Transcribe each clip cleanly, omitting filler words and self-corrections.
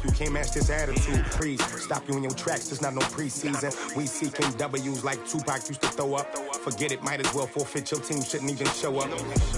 You can't match this attitude. Freeze, stop you in your tracks. There's not no preseason. We seeking W's like Tupac used to throw up. Forget it, might as well forfeit. Your team shouldn't even show up.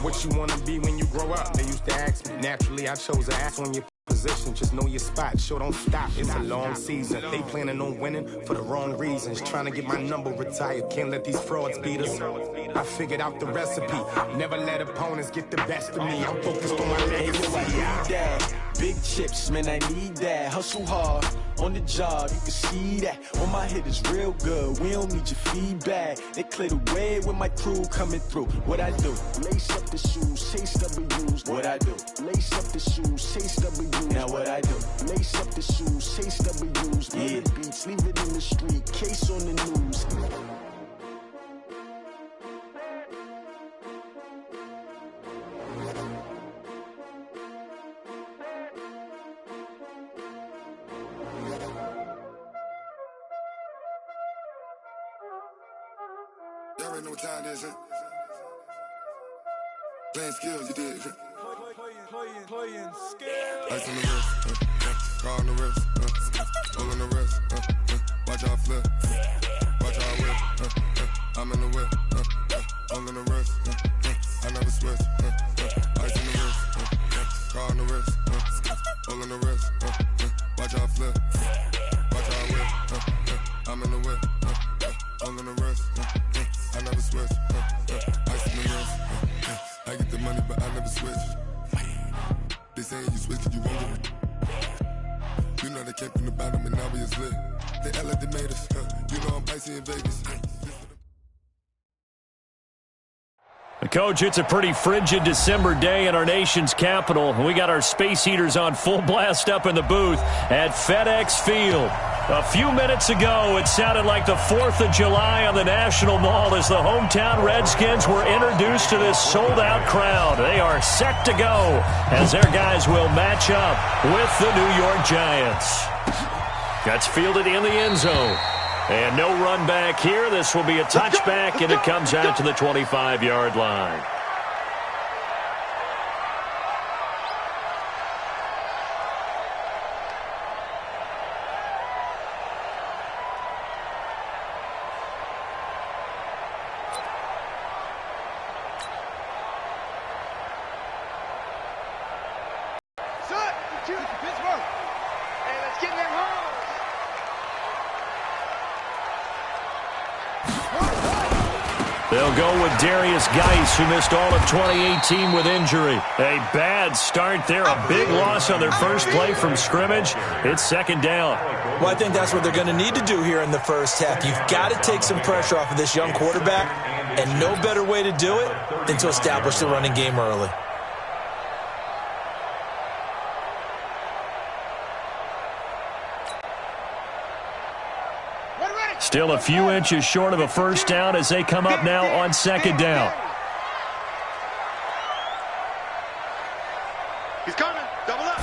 What you wanna be when you grow up? They used to ask me. Naturally, I chose to ask on your position. Just know your spot. Show don't stop. It's a long season. They planning on winning for the wrong reasons. Trying to get my number retired. Can't let these frauds beat us. I figured out the recipe. Never let opponents get the best of me. I'm focused on my legacy. Big chips, man, I need that. Hustle hard on the job, you can see that. On my hit is real good, we don't need your feedback. They clear the way with my crew coming through. What I do? Lace up the shoes, chase W's. What I do? Lace up the shoes, chase W's. Now what I do? Lace up the shoes, chase W's. Yeah. The beats, leave it in the street, case on the news. Y'all already know what time it is, huh? Playing skills, you did, huh? Playing skills. Ice on the wrist, car on the wrist, pull on the wrist, watch out flip, watch out whip, I'm in the whip, pull on the wrist, I never switch, ice on the wrist, car on the wrist, pull on the wrist, watch out flip, watch out whip, I'm in the whip, pull on the wrist, I never switch, ice on the wrist, I get the money but I never switch. They saying you switch and you won't get it. You know they came from the bottom and now we is lit. They act like they made us, you know I'm icy in Vegas. Coach, it's a pretty frigid December day in our nation's capital. We got our space heaters on full blast up in the booth at FedEx Field. A few minutes ago, it sounded like the 4th of July on the National Mall as the hometown Redskins were introduced to this sold-out crowd. They are set to go as their guys will match up with the New York Giants. Gets fielded in the end zone. And no run back here. This will be a touchback, and it comes out to the 25-yard line. They'll go with Darius Geis, who missed all of 2018 with injury. A bad start there, a big loss on their first play from scrimmage. It's second down. Well, I think that's what they're going to need to do here in the first half. You've got to take some pressure off of this young quarterback, and no better way to do it than to establish the running game early. Still a few inches short of a first down as they come up now on second down. He's coming. Double up.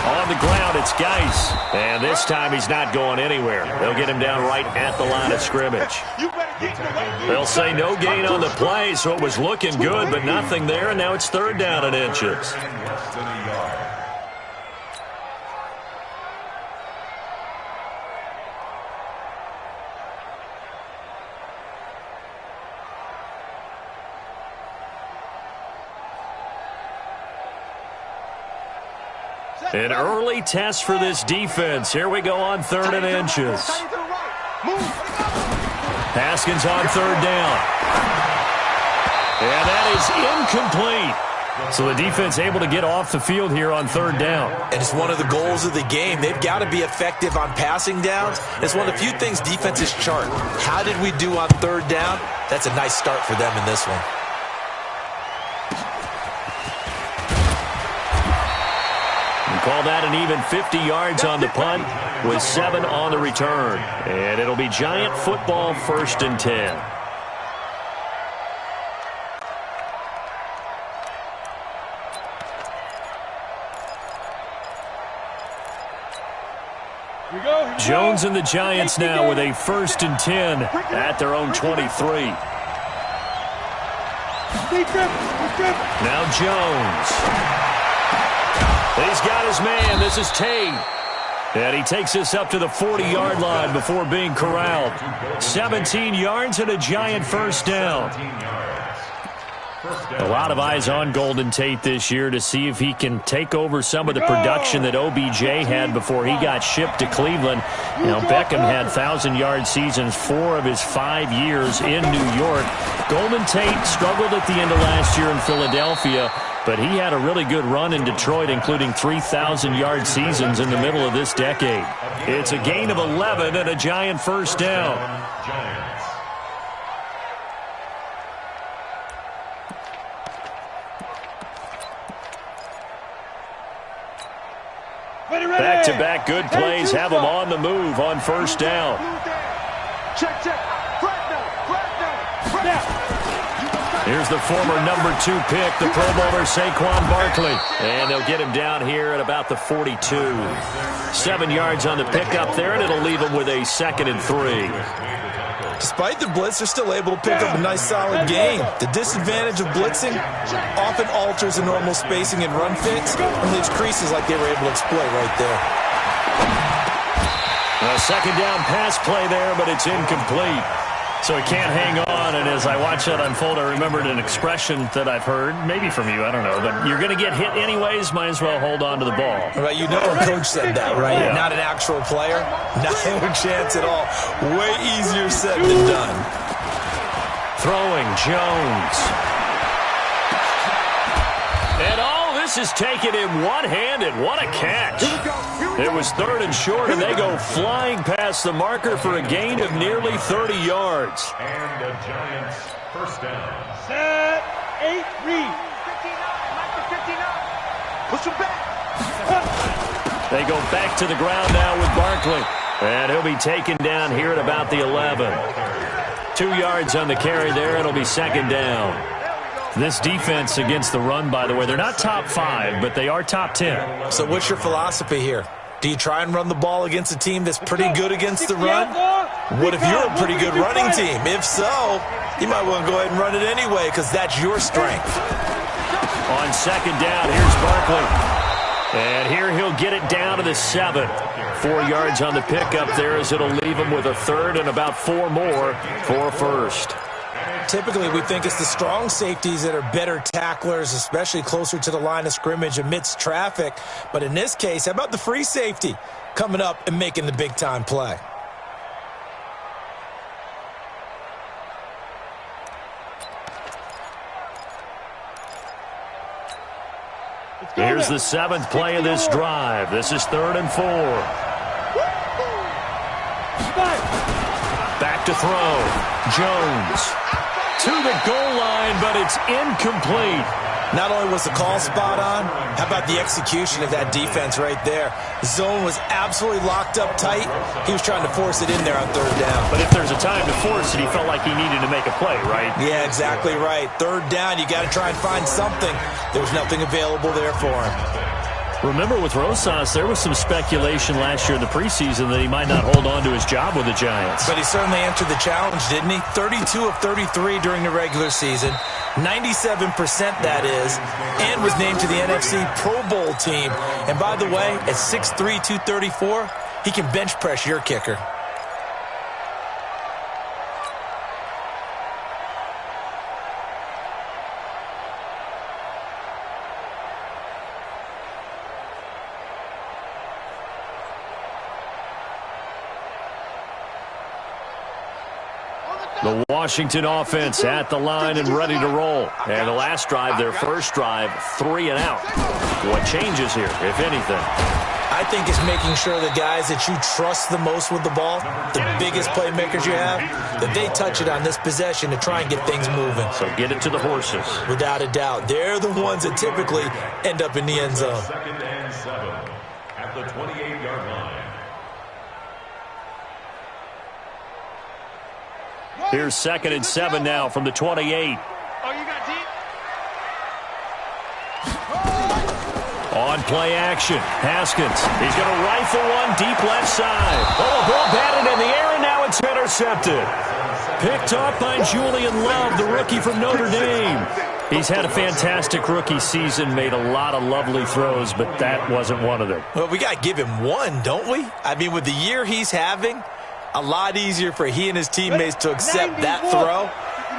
On the ground, it's Geis. And this time he's not going anywhere. They'll get him down right at the line of scrimmage. They'll say no gain on the play, so it was looking good, but nothing there, and now it's third down and inches. An early test for this defense. Here we go on third and inches. Haskins on third down. And that is incomplete. So the defense able to get off the field here on third down. And it's one of the goals of the game. They've got to be effective on passing downs. It's one of the few things defenses chart. How did we do on third down? That's a nice start for them in this one. Call that an even 50 yards on the punt with 7 on the return. And it'll be Giant football, 1st and 10. Jones and the Giants now with a 1st and 10 at their own 23. Now Jones. He's got his man. This is Tate. And he takes us up to the 40-yard line before being corralled. 17 yards and a giant first down. A lot of eyes on Golden Tate this year to see if he can take over some of the production that OBJ had before he got shipped to Cleveland. You know, Beckham had 1,000-yard seasons 4 of his 5 years in New York. Golden Tate struggled at the end of last year in Philadelphia, but he had a really good run in Detroit, including 3,000-yard seasons in the middle of this decade. It's a gain of 11 and a giant first down. Back-to-back good plays have them on the move on first down. Check. Here's the former number 2 pick, the Pro Bowler Saquon Barkley. And they'll get him down here at about the 42. 7 yards on the pickup there, and it'll leave him with a 2nd and 3. Despite the blitz, they're still able to pick up a nice solid gain. The disadvantage of blitzing often alters the normal spacing and run fits and leaves creases like they were able to exploit right there. A 2nd down pass play there, but it's incomplete. So he can't hang on, and as I watch that unfold, I remembered an expression that I've heard, maybe from you, I don't know, but you're going to get hit anyways, might as well hold on to the ball. Right, you know a coach said that, right? Yeah. Not an actual player. No chance at all. Way easier said than done. Throwing, Jones. And all this is taken in one-handed. What a catch. It was 3rd and short, and they go flying past the marker for a gain of nearly 30 yards. And the Giants first down. Set, 8, read. 59. Push him back. They go back to the ground now with Barkley. And he'll be taken down here at about the 11. 2 yards on the carry there. It'll be 2nd down. This defense against the run, by the way, they're not top 5, but they are top 10. So what's your philosophy here? Do you try and run the ball against a team that's pretty good against the run? What if you're a pretty good running team? If so, you might want to go ahead and run it anyway because that's your strength. On 2nd down, here's Barkley. And here he'll get it down to the 7. 4 yards on the pickup there as it'll leave him with a 3rd and about 4 more for a first. Typically, we think it's the strong safeties that are better tacklers, especially closer to the line of scrimmage amidst traffic. But in this case, how about the free safety coming up and making the big-time play? Here's the 7th play of this drive. This is 3rd and 4. Back to throw. Jones. To the goal line, but it's incomplete. Not only was the call spot on, how about the execution of that defense right there? The zone was absolutely locked up tight. He was trying to force it in there on 3rd down. But if there's a time to force it, he felt like he needed to make a play, right? Yeah, exactly right. 3rd down, you got to try and find something. There was nothing available there for him. Remember, with Rosas, there was some speculation last year in the preseason that he might not hold on to his job with the Giants. But he certainly answered the challenge, didn't he? 32 of 33 during the regular season, 97% that is, and was named to the NFC Pro Bowl team. And by the way, at 6'3", 234, he can bench press your kicker. The Washington offense at the line and ready to roll. And the last drive, their first drive, 3 and out. What changes here, if anything? I think it's making sure the guys that you trust the most with the ball, the biggest playmakers you have, that they touch it on this possession to try and get things moving. So get it to the horses. Without a doubt. They're the ones that typically end up in the end zone. 2nd and 7 at the 28-yard line. Here's 2nd and 7 now from the 28. Oh, you got deep? On play action, Haskins. He's going to rifle one deep left side. Oh, a ball batted in the air, and now it's intercepted. Picked off by Julian Love, the rookie from Notre Dame. He's had a fantastic rookie season, made a lot of lovely throws, but that wasn't one of them. Well, we got to give him one, don't we? I mean, with the year he's having, a lot easier for he and his teammates to accept that throw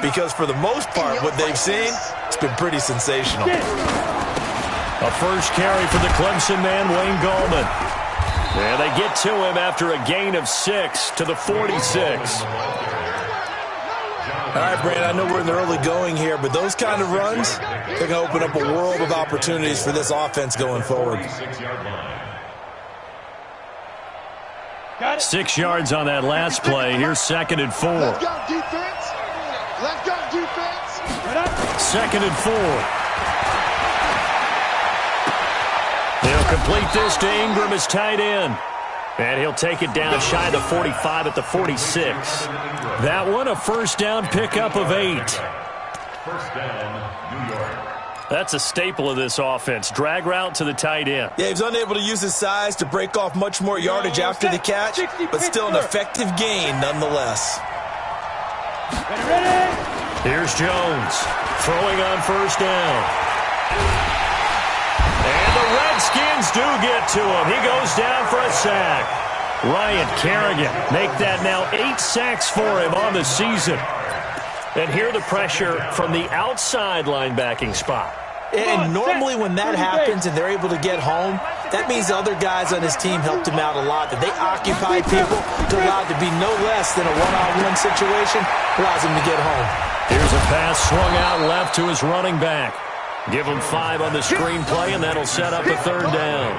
because for the most part, what they've seen, it's been pretty sensational. A first carry for the Clemson man, Wayne Gallman. And they get to him after a gain of 6 to the 46. All right, Brandon, I know we're in the early going here, but those kind of runs, they're going to open up a world of opportunities for this offense going forward. 6 yards on that last play. Here's 2nd and 4. Let's go, defense. Let's go, defense. 2nd and 4. They'll complete this to Ingram as tight end. And he'll take it down shy of the 45 at the 46. That one, a first down pickup of 8. First down, New York. That's a staple of this offense. Drag route to the tight end. Yeah, he's unable to use his size to break off much more yardage after the catch, but still an effective gain nonetheless. Here's Jones throwing on first down. And the Redskins do get to him. He goes down for a sack. Ryan Kerrigan make that now 8 sacks for him on the season. And here the pressure from the outside linebacking spot. And normally when that happens and they're able to get home, that means the other guys on his team helped him out a lot. That they occupy people to allow it to be no less than a one-on-one situation, allows him to get home. Here's a pass swung out left to his running back. Give him 5 on the screenplay, and that'll set up a third down.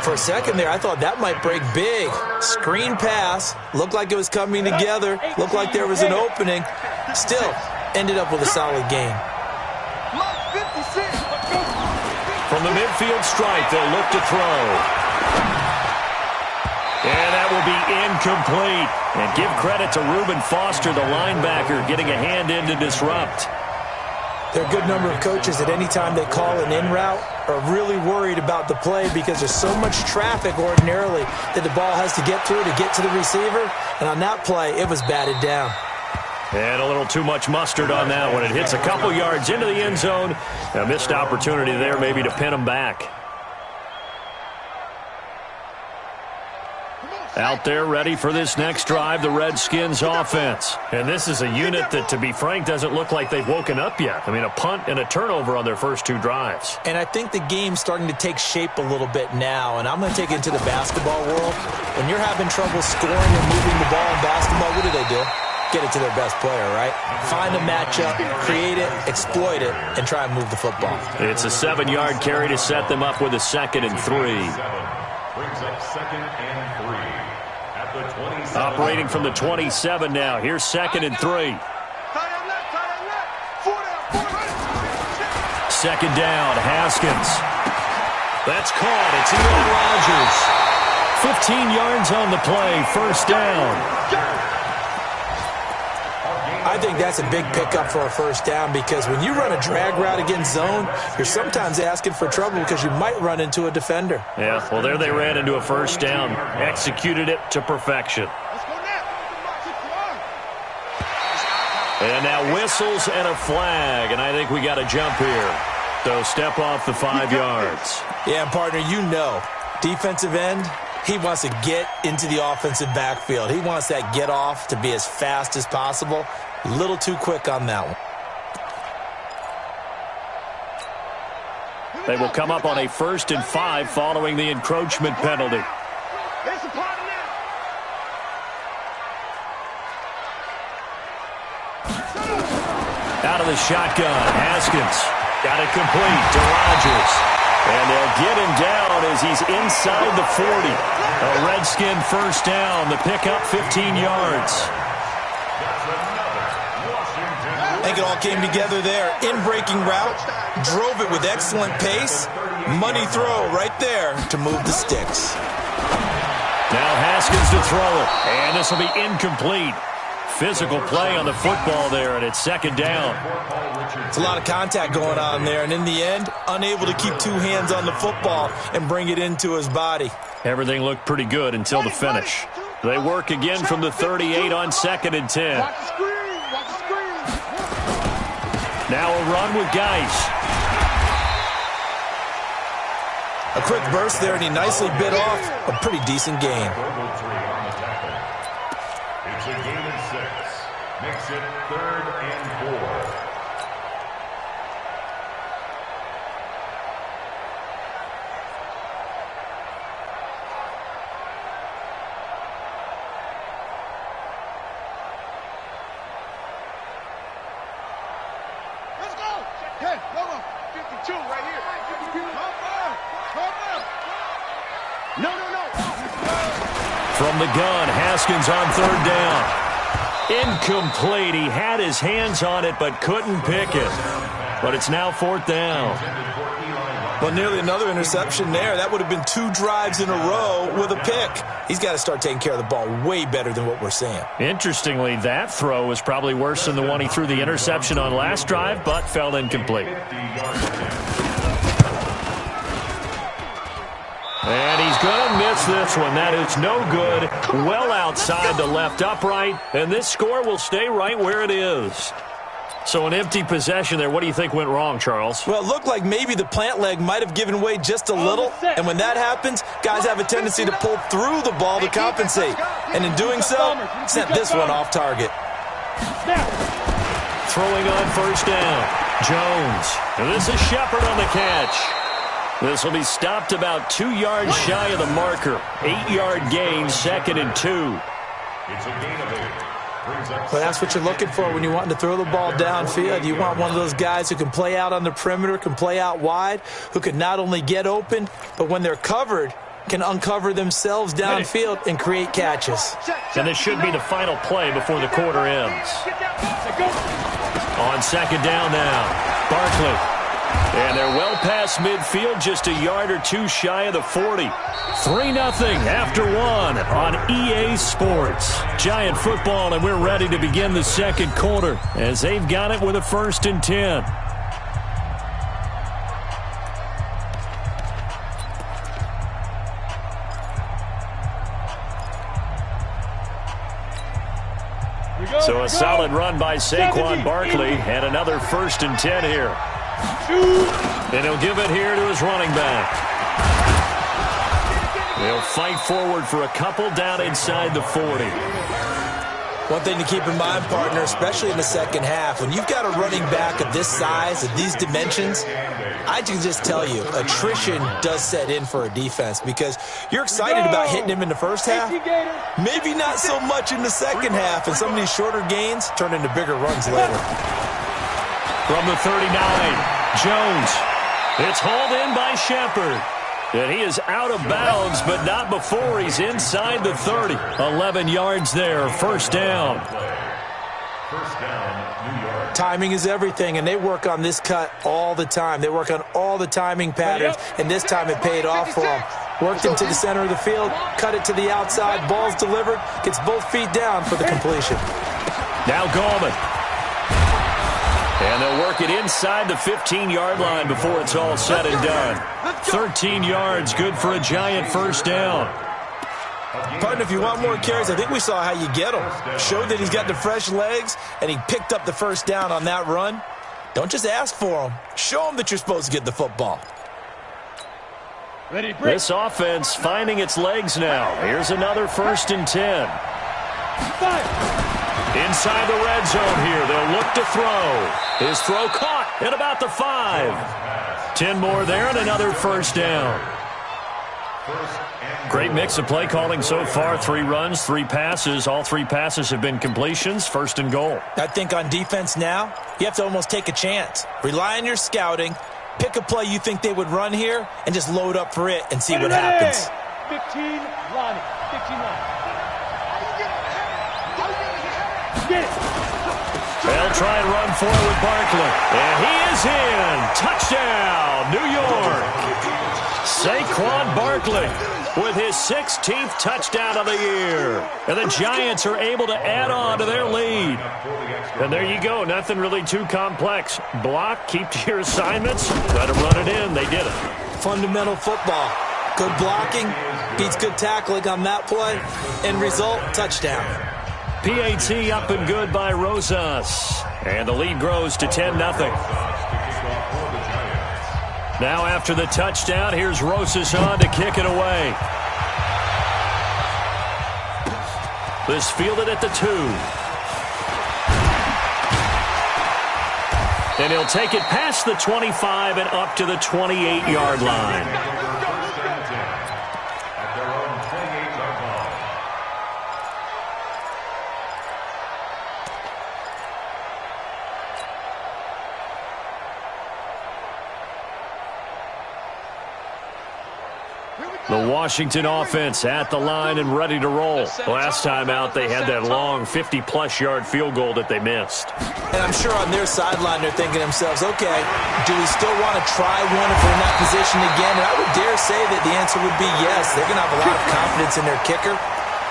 For a second there, I thought that might break big. Screen pass, looked like it was coming together, looked like there was an opening. Still, ended up with a solid gain. From the midfield stripe, they'll look to throw. And that will be incomplete. And give credit to Reuben Foster, the linebacker, getting a hand in to disrupt. There are a good number of coaches at any time they call an in route are really worried about the play because there's so much traffic ordinarily that the ball has to get through to get to the receiver. And on that play, it was batted down. And a little too much mustard on that one. It hits a couple yards into the end zone. A missed opportunity there maybe to pin him back. Out there ready for this next drive, the Redskins offense. And this is a unit that, to be frank, doesn't look like they've woken up yet. I mean, a punt and a turnover on their first 2 drives. And I think the game's starting to take shape a little bit now. And I'm going to take it into the basketball world. When you're having trouble scoring and moving the ball in basketball, what do? Get it to their best player, right? Find a matchup, create it, exploit it, and try and move the football. It's a 7-yard carry to set them up with a 2nd and 3. Brings up 2nd and 3 at the 27. Operating from the 27 now. Here's 2nd and 3. 2nd down, Haskins. That's caught. It's Eli Rogers. 15 yards on the play, first down. I think that's a big pickup for a first down because when you run a drag route against zone, you're sometimes asking for trouble because you might run into a defender. Yeah, well, there they ran into a first down. Executed it to perfection. And now whistles and a flag, and I think we got a jump here. So step off the 5 yards. Yeah, and partner, you know, defensive end, he wants to get into the offensive backfield. He wants that get off to be as fast as possible. A little too quick on that one. They will come up on a 1st and 5 following the encroachment penalty. Out of the shotgun, Haskins got it complete to Rogers. And they'll get him down as he's inside the 40. A Redskin first down. The pickup 15 yards. I think it all came together there. In-breaking route, drove it with excellent pace. Money throw right there to move the sticks. Now Haskins to throw it. And this will be incomplete. Physical play on the football there, and it's 2nd down. It's a lot of contact going on there, and in the end, unable to keep 2 hands on the football and bring it into his body. Everything looked pretty good until the finish. They work again from the 38 on 2nd and 10. Now a run with Geis. A quick burst there, and he nicely bit off a pretty decent gain. It's a gain of 6. Makes it 3rd and 4. Let's go. Hey, Logo, 52 right here. No. From the gun, Haskins on 3rd down. Incomplete. He had his hands on it but couldn't pick it. But it's now 4th down. Well, nearly another interception there. That would have been 2 drives in a row with a pick. He's got to start taking care of the ball way better than what we're seeing. Interestingly, that throw was probably worse than the one he threw the interception on last drive, but fell incomplete. And he's going to miss this one. That is no good. Well outside the left upright. And this score will stay right where it is. So an empty possession there. What do you think went wrong, Charles? Well, it looked like maybe the plant leg might have given way just a little. And when that happens, guys have a tendency to pull through the ball to compensate. And in doing so, sent this one off target. Throwing on 1st down. Jones. And this is Shepard on the catch. This will be stopped about 2 yards shy of the marker. 8-yard gain, 2nd and 2. It's a gain of 8. Well, that's what you're looking for when you want to throw the ball downfield. You want one of those guys who can play out on the perimeter, can play out wide, who can not only get open, but when they're covered, can uncover themselves downfield and create catches. And this should be the final play before the quarter ends. On 2nd down now, Barkley. And they're well past midfield, just a yard or 2 shy of the 40. 3-0 after 1 on EA Sports. Giant football, and we're ready to begin the 2nd quarter as they've got it with a 1st and 10. So a solid run by Saquon Barkley and another 1st and 10 here. And he'll give it here to his running back. They'll fight forward for a couple down inside the 40. One thing to keep in mind, partner, especially in the second half, when you've got a running back of this size, of these dimensions, I can just tell you, attrition does set in for a defense because you're excited about hitting him in the first half, maybe not so much in the second half, and some of these shorter gains turn into bigger runs later. From the 39, Jones. It's hauled in by Shepard. And he is out of bounds, but not before he's inside the 30. 11 yards there, 1st down. First down, New York. Timing is everything, and they work on this cut all the time. They work on all the timing patterns, and this time it paid off for them. Worked into the center of the field, cut it to the outside, ball's delivered, gets both feet down for the completion. Now Gallman. And they'll work it inside the 15-yard line before it's all said and done. 13 yards, good for a Giant 1st down. Partner, if you want more carries, I think we saw how you get him. Showed that he's got the fresh legs, and he picked up the 1st down on that run. Don't just ask for him. Show him that you're supposed to get the football. This offense finding its legs now. Here's another 1st and 10. Inside the red zone here, they'll look to throw. His throw caught at about the 5. 10 more there and another 1st down. Great mix of play calling so far. 3 runs, 3 passes. All 3 passes have been completions. 1st and goal. I think on defense now, you have to almost take a chance. Rely on your scouting. Pick a play you think they would run here and just load up for it and see what happens. 15, Lonnie. 15, Lonnie. They'll try and run for it with Barkley. And he is in. Touchdown, New York. Saquon Barkley with his 16th touchdown of the year. And the Giants are able to add on to their lead. And there you go. Nothing really too complex. Block, keep to your assignments, try to run it in. They did it. Fundamental football. Good blocking beats good tackling on that play. End result, touchdown. PAT up and good by Rosas. And the lead grows to 10-0. Now after the touchdown, here's Rosas on to kick it away. This fielded at the 2. And he'll take it past the 25 and up to the 28-yard line. The Washington offense at the line and ready to roll. Last time out, they had that long 50-plus yard field goal that they missed. And I'm sure on their sideline, they're thinking to themselves, okay, do we still want to try one if we're in that position again? And I would dare say that the answer would be yes. They're going to have a lot of confidence in their kicker.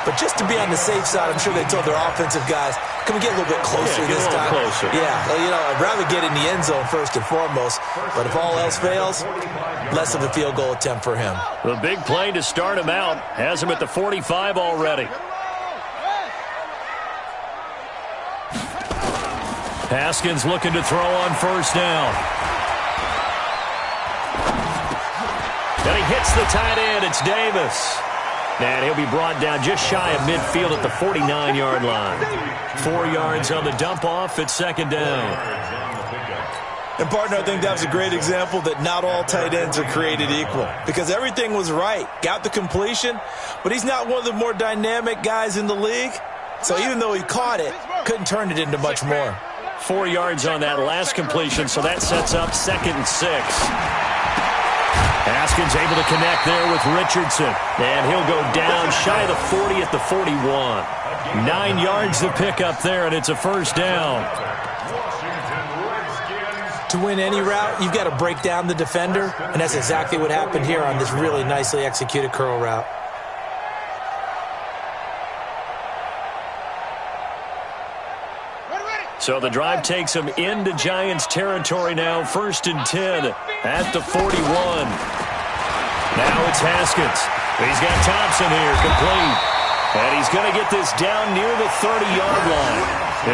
But just to be on the safe side, I'm sure they told their offensive guys, can we get a little bit closer this time? Closer. Yeah, well, I'd rather get in the end zone first and foremost. But if all else fails, less of a field goal attempt for him. The big play to start him out has him at the 45 already. Haskins looking to throw on first down. And he hits the tight end. It's Davis. And he'll be brought down just shy of midfield at the 49-yard line. 4 yards on the dump-off at second down. And, partner, I think that was a great example that not all tight ends are created equal. Because everything was right. Got the completion, but he's not one of the more dynamic guys in the league. So even though he caught it, couldn't turn it into much more. 4 yards on that last completion, so that sets up 2nd and 6. Haskins able to connect there with Richardson. And he'll go down shy of the 40 at the 41. 9 yards to pick up there, and it's a first down. To win any route, you've got to break down the defender, and that's exactly what happened here on this really nicely executed curl route. So the drive takes him into Giants territory now. 1st and 10 at the 41. Now it's Haskins. He's got Thompson here, complete. And he's going to get this down near the 30-yard line.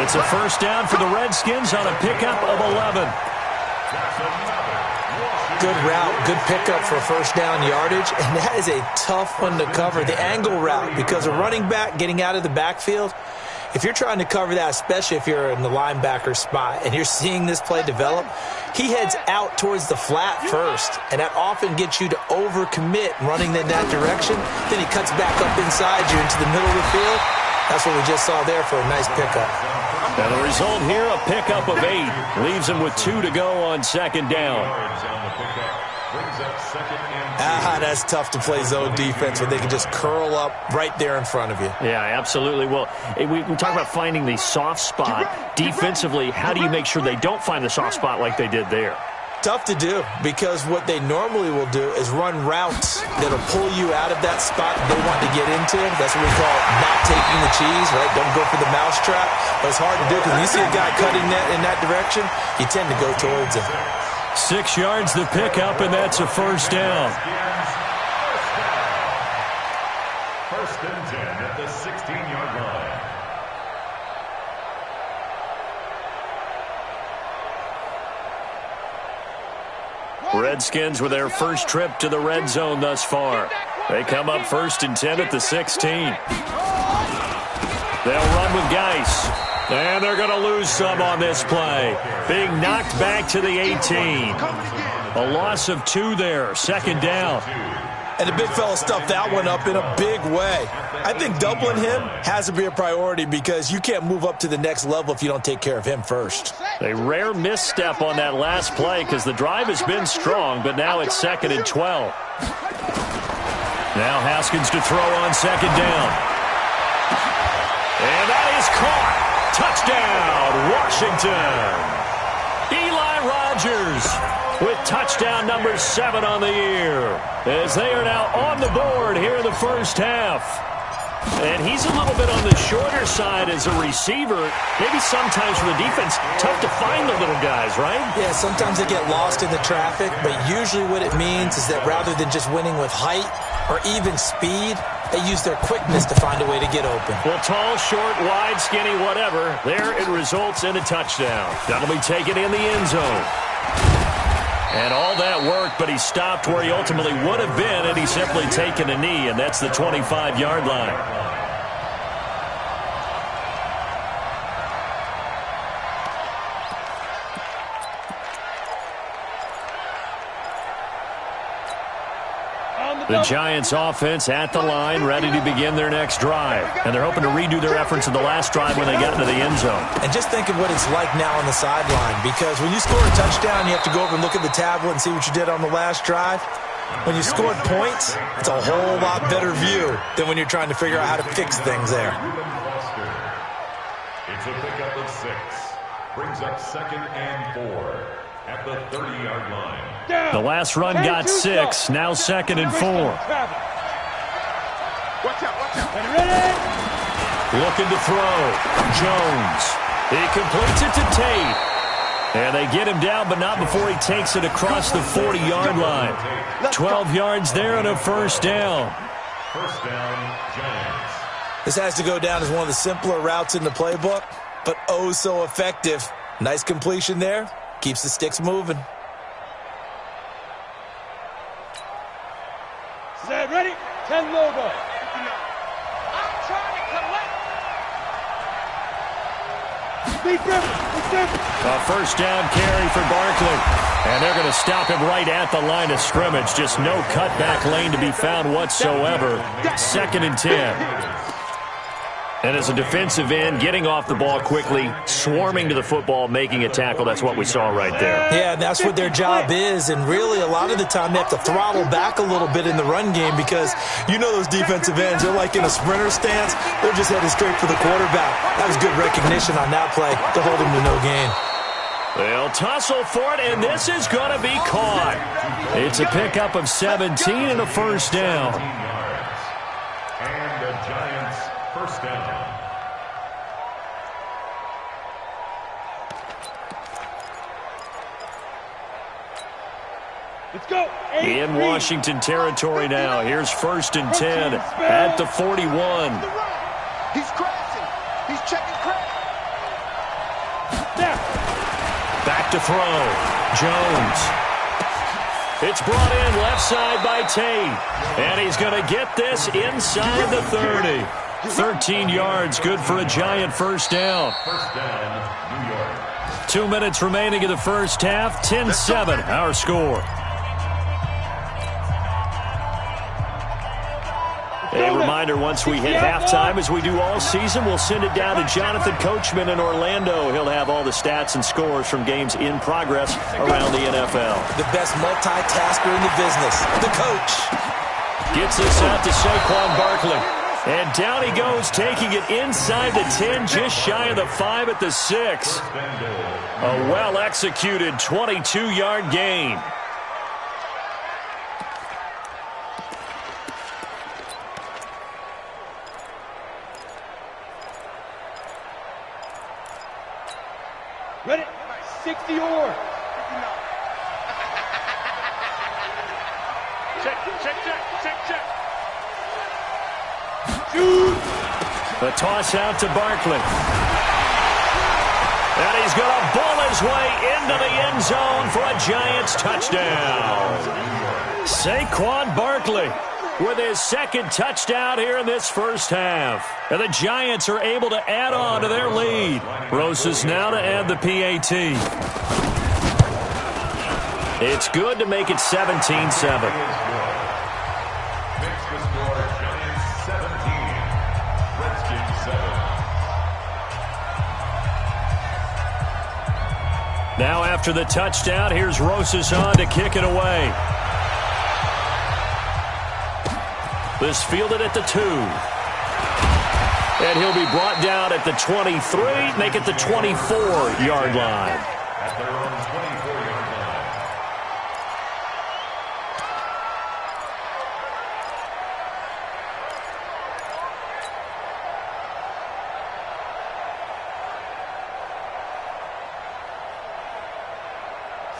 It's a first down for the Redskins on a pickup of 11. Good route, good pickup for first down yardage, and that is a tough one to cover. The angle route, because a running back getting out of the backfield, if you're trying to cover that, especially if you're in the linebacker spot and you're seeing this play develop, he heads out towards the flat first, and that often gets you to overcommit running in that direction. Then he cuts back up inside you into the middle of the field. That's what we just saw there for a nice pickup. And the result here, a pickup of 8. Leaves him with 2 to go on second down. That's tough to play zone defense when they can just curl up right there in front of you. Yeah, absolutely. Well, we talk about finding the soft spot. Defensively, how do you make sure they don't find the soft spot like they did there? Tough to do, because what they normally will do is run routes that'll pull you out of that spot they want to get into. That's what we call not taking the cheese, right? Don't go for the mousetrap. But it's hard to do because when you see a guy cutting that in that direction, you tend to go towards him. 6 yards the pickup, and that's a first down. 1st and 10 at the 16-yard line. Redskins with their first trip to the red zone thus far. They come up 1st and 10 at the 16. They'll run with Geis. And they're going to lose some on this play. Being knocked back to the 18. A loss of 2 there. 2nd down. And the big fella stuffed that one up in a big way. I think doubling him has to be a priority because you can't move up to the next level if you don't take care of him first. A rare misstep on that last play because the drive has been strong, but now it's 2nd and 12. Now Haskins to throw on 2nd down. And that is caught. Touchdown, Washington. Eli Rogers with touchdown number 7 on the year as they are now on the board here in the first half. And he's a little bit on the shorter side as a receiver. Maybe sometimes for the defense, tough to find the little guys, right? Yeah, sometimes they get lost in the traffic, but usually what it means is that rather than just winning with height, or even speed, they use their quickness to find a way to get open. Well, tall, short, wide, skinny, whatever. There it results in a touchdown. That'll be taken in the end zone. And all that work, but he stopped where he ultimately would have been, and he's simply taken a knee, and that's the 25-yard line. The Giants offense at the line, ready to begin their next drive. And they're hoping to redo their efforts of the last drive when they got into the end zone. And just think of what it's like now on the sideline, because when you score a touchdown, you have to go over and look at the tablet and see what you did on the last drive. When you scored points, it's a whole lot better view than when you're trying to figure out how to fix things there. It's a pickup of 6. Brings up 2nd and 4 at the 30-yard line. The last run got 6, now 2nd and 4. Watch out, watch out. Looking to throw. Jones. He completes it to Tate. And they get him down, but not before he takes it across the 40-yard line. 12 yards there and a first down. First down, Giants. This has to go down as one of the simpler routes in the playbook, but oh so effective. Nice completion there. Keeps the sticks moving. Set, ready? 10 logo. I'm trying to collect. A first down carry for Barkley. And they're going to stop him right at the line of scrimmage. Just no cutback lane to be found whatsoever. 2nd and 10. And as a defensive end, getting off the ball quickly, swarming to the football, making a tackle, that's what we saw right there. Yeah, and that's what their job is. And really, a lot of the time, they have to throttle back a little bit in the run game because you know those defensive ends, they're like in a sprinter stance. They're just headed straight for the quarterback. That was good recognition on that play to hold him to no gain. They'll tussle for it, and this is going to be caught. It's a pickup of 17 and a first down. And the Giants first down. Let's go. In Washington territory now. Here's 1st and 10 at the 41. He's crashing. He's checking crash. Back to throw. Jones. It's brought in left side by Tate. And he's going to get this inside the 30. 13 yards, good for a Giant first down. First down, New York. 2 minutes remaining in the first half. 10-7, our score. A reminder, once we hit halftime, as we do all season, we'll send it down to Jonathan Coachman in Orlando. He'll have all the stats and scores from games in progress around the NFL. The best multitasker in the business, the coach. Gets this out to Saquon Barkley. And down he goes, taking it inside the 10, just shy of the 5 at the 6. A well-executed 22-yard gain. Ready? 60 or. Check. Shoot. The toss out to Barkley. And he's going to ball his way into the end zone for a Giants touchdown. Saquon Barkley with his 2nd touchdown here in this first half. And the Giants are able to add on to their lead. Rosas now to add the PAT. It's good to make it 17-7. Makes the score Giants 17, Redskins 7. Now after the touchdown, here's Rosas on to kick it away. This fielded at the 2. And he'll be brought down at the 23, make it the 24-yard line. At their own 24-yard line.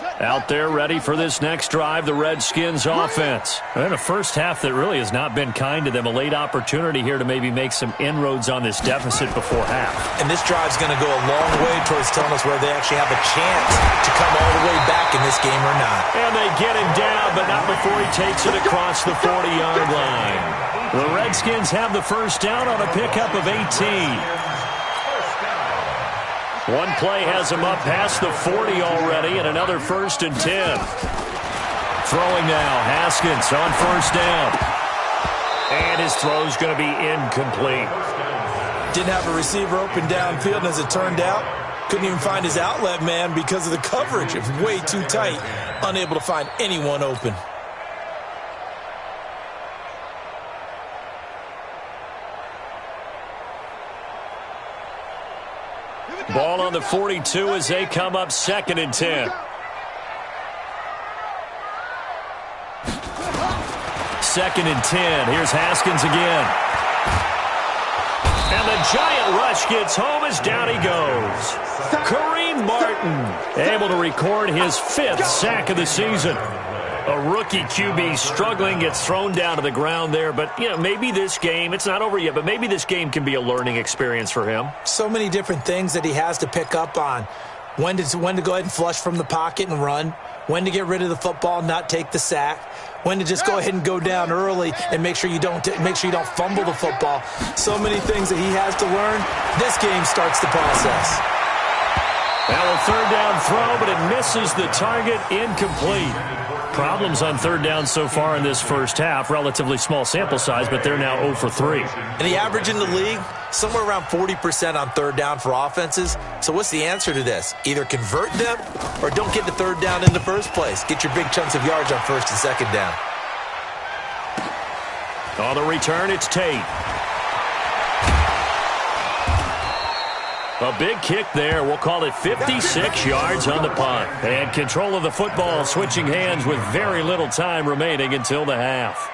Set. Out there ready for this next drive, the Redskins offense. And a first half that really has not been kind to them. A late opportunity here to maybe make some inroads on this deficit before half. And this drive's going to go a long way towards telling us whether they actually have a chance to come all the way back in this game or not. And they get him down, but not before he takes it across the 40-yard line. The Redskins have the first down on a pickup of 18. One play has him up past the 40 already, and another 1st and 10. Throwing now, Haskins on first down. And his throw's going to be incomplete. Didn't have a receiver open downfield, and as it turned out, couldn't even find his outlet man because of the coverage. It was way too tight, unable to find anyone open. Ball on the 42 as they come up 2nd and 10. 2nd and 10. Here's Haskins again. And the giant rush gets home as down he goes. Kareem Martin able to record his 5th sack of the season. A rookie QB struggling, gets thrown down to the ground there. But, you know, maybe this game, it's not over yet, but maybe this game can be a learning experience for him. So many different things that he has to pick up on. When to go ahead and flush from the pocket and run. When to get rid of the football and not take the sack. When to just go ahead and go down early and make sure you don't fumble the football. So many things that he has to learn. This game starts the process. Now a 3rd down throw, but it misses the target, incomplete. Problems on 3rd down so far in this first half. Relatively small sample size, but they're now 0 for 3. And the average in the league, somewhere around 40% on 3rd down for offenses. So what's the answer to this? Either convert them or don't get the 3rd down in the first place. Get your big chunks of yards on 1st and 2nd down. On the return, it's Tate. A big kick there. We'll call it 56 yards on the punt. And control of the football switching hands with very little time remaining until the half.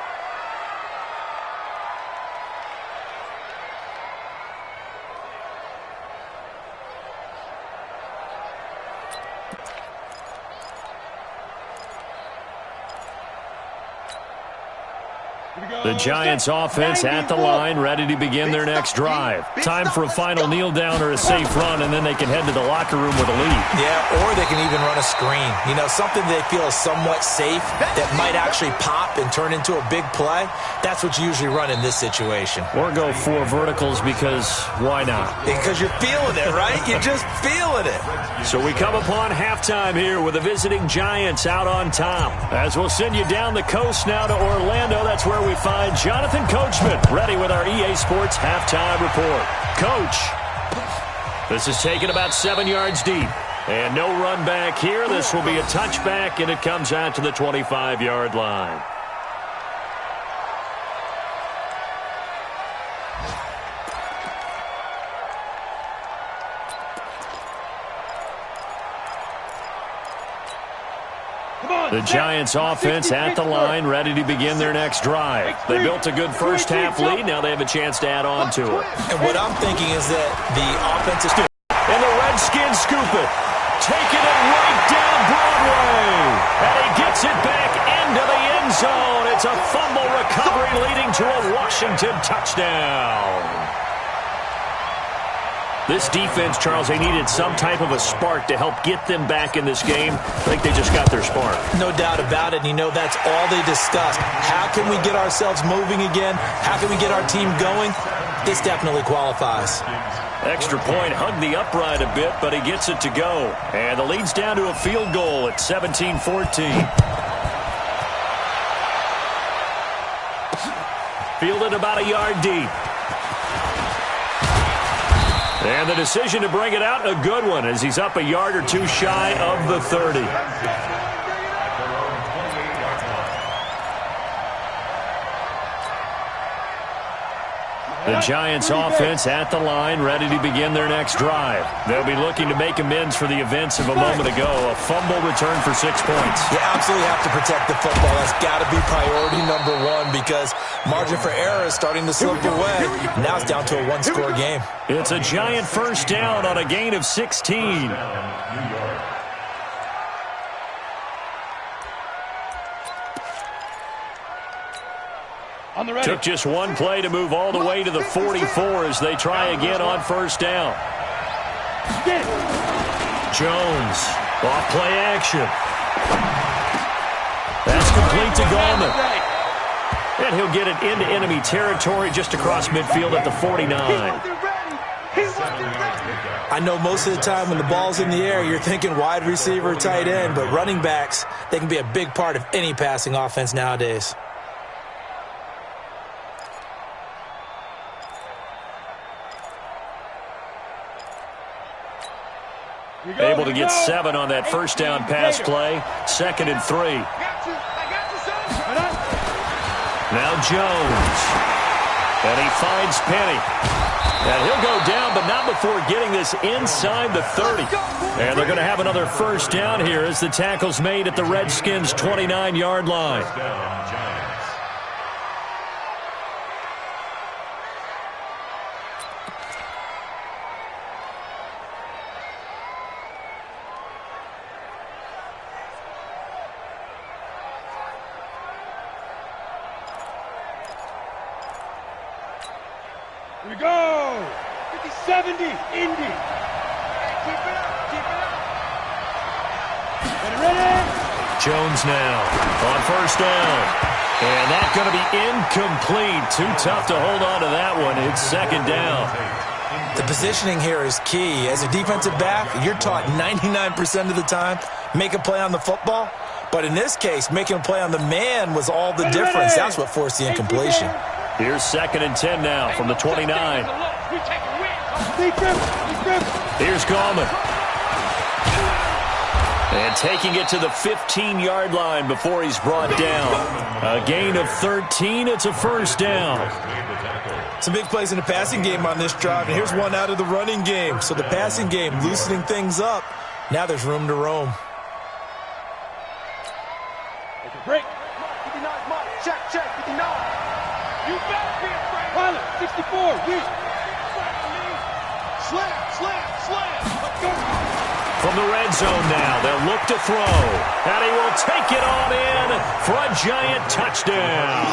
The Giants offense at the line, ready to begin their next drive. Time for a final kneel down or a safe run, and then they can head to the locker room with a lead. Yeah, or they can even run a screen. You know, something they feel is somewhat safe that might actually pop and turn into a big play. That's what you usually run in this situation. Or go 4 verticals because why not? Because you're feeling it, right? You're just feeling it. So we come upon halftime here with the visiting Giants out on top. As we'll send you down the coast now to Orlando, that's where we find Jonathan Coachman ready with our EA Sports halftime report. Coach, this is taken about 7 yards deep. And no run back here. This will be a touchback, and it comes out to the 25-yard line. The Giants offense at the line, ready to begin their next drive. They built a good first half lead. Now they have a chance to add on to it. And what I'm thinking is that the offense is... And the Redskins scoop it. Taking it right down Broadway. And he gets it back into the end zone. It's a fumble recovery leading to a Washington touchdown. This defense, Charles, they needed some type of a spark to help get them back in this game. I think they just got their spark. No doubt about it. And you know, that's all they discussed. How can we get ourselves moving again? How can we get our team going? This definitely qualifies. Extra point, hugged the upright a bit, but he gets it to go. And the lead's down to a field goal at 17-14. Fielded about a yard deep. And the decision to bring it out, a good one, as he's up a yard or two shy of the 30. The Giants offense at the line, ready to begin their next drive. They'll be looking to make amends for the events of a moment ago. A fumble return for 6 points. You absolutely have to protect the football. That's got to be priority number one because margin for error is starting to slip away. Now it's down to a one-score game. It's a Giant first down on a gain of 16. Took just one play to move all the way to the 44 as they try again on first down. Jones, off play action. That's complete to Gallman. And he'll get it into enemy territory just across midfield at the 49. I know most of the time when the ball's in the air, you're thinking wide receiver, tight end, but running backs, they can be a big part of any passing offense nowadays. Able to get 7 on that first down pass play. 2nd and 3. Now Jones. And he finds Penny. And he'll go down, but not before getting this inside the 30. And they're going to have another first down here as the tackle's made at the Redskins' 29-yard line. Here we go! 50-70, Indy. Keep it up, keep it up. Ready? Jones now on first down. And that's going to be incomplete. Too tough to hold on to that one. It's 2nd down. The positioning here is key. As a defensive back, you're taught 99% of the time, make a play on the football. But in this case, making a play on the man was all the difference. That's what forced the incompletion. Here's 2nd and 10 now from the 29. Here's Gallman. And taking it to the 15-yard line before he's brought down. A gain of 13. It's a first down. Some big plays in the passing game on this drive, and here's one out of the running game. So the passing game loosening things up. Now there's room to roam. Take a break. 59, check, 59. You better be afraid. Pilot, 64, weak. Slam. Let's go. From the red zone now, they'll look to throw. And he will take it on in for a giant touchdown.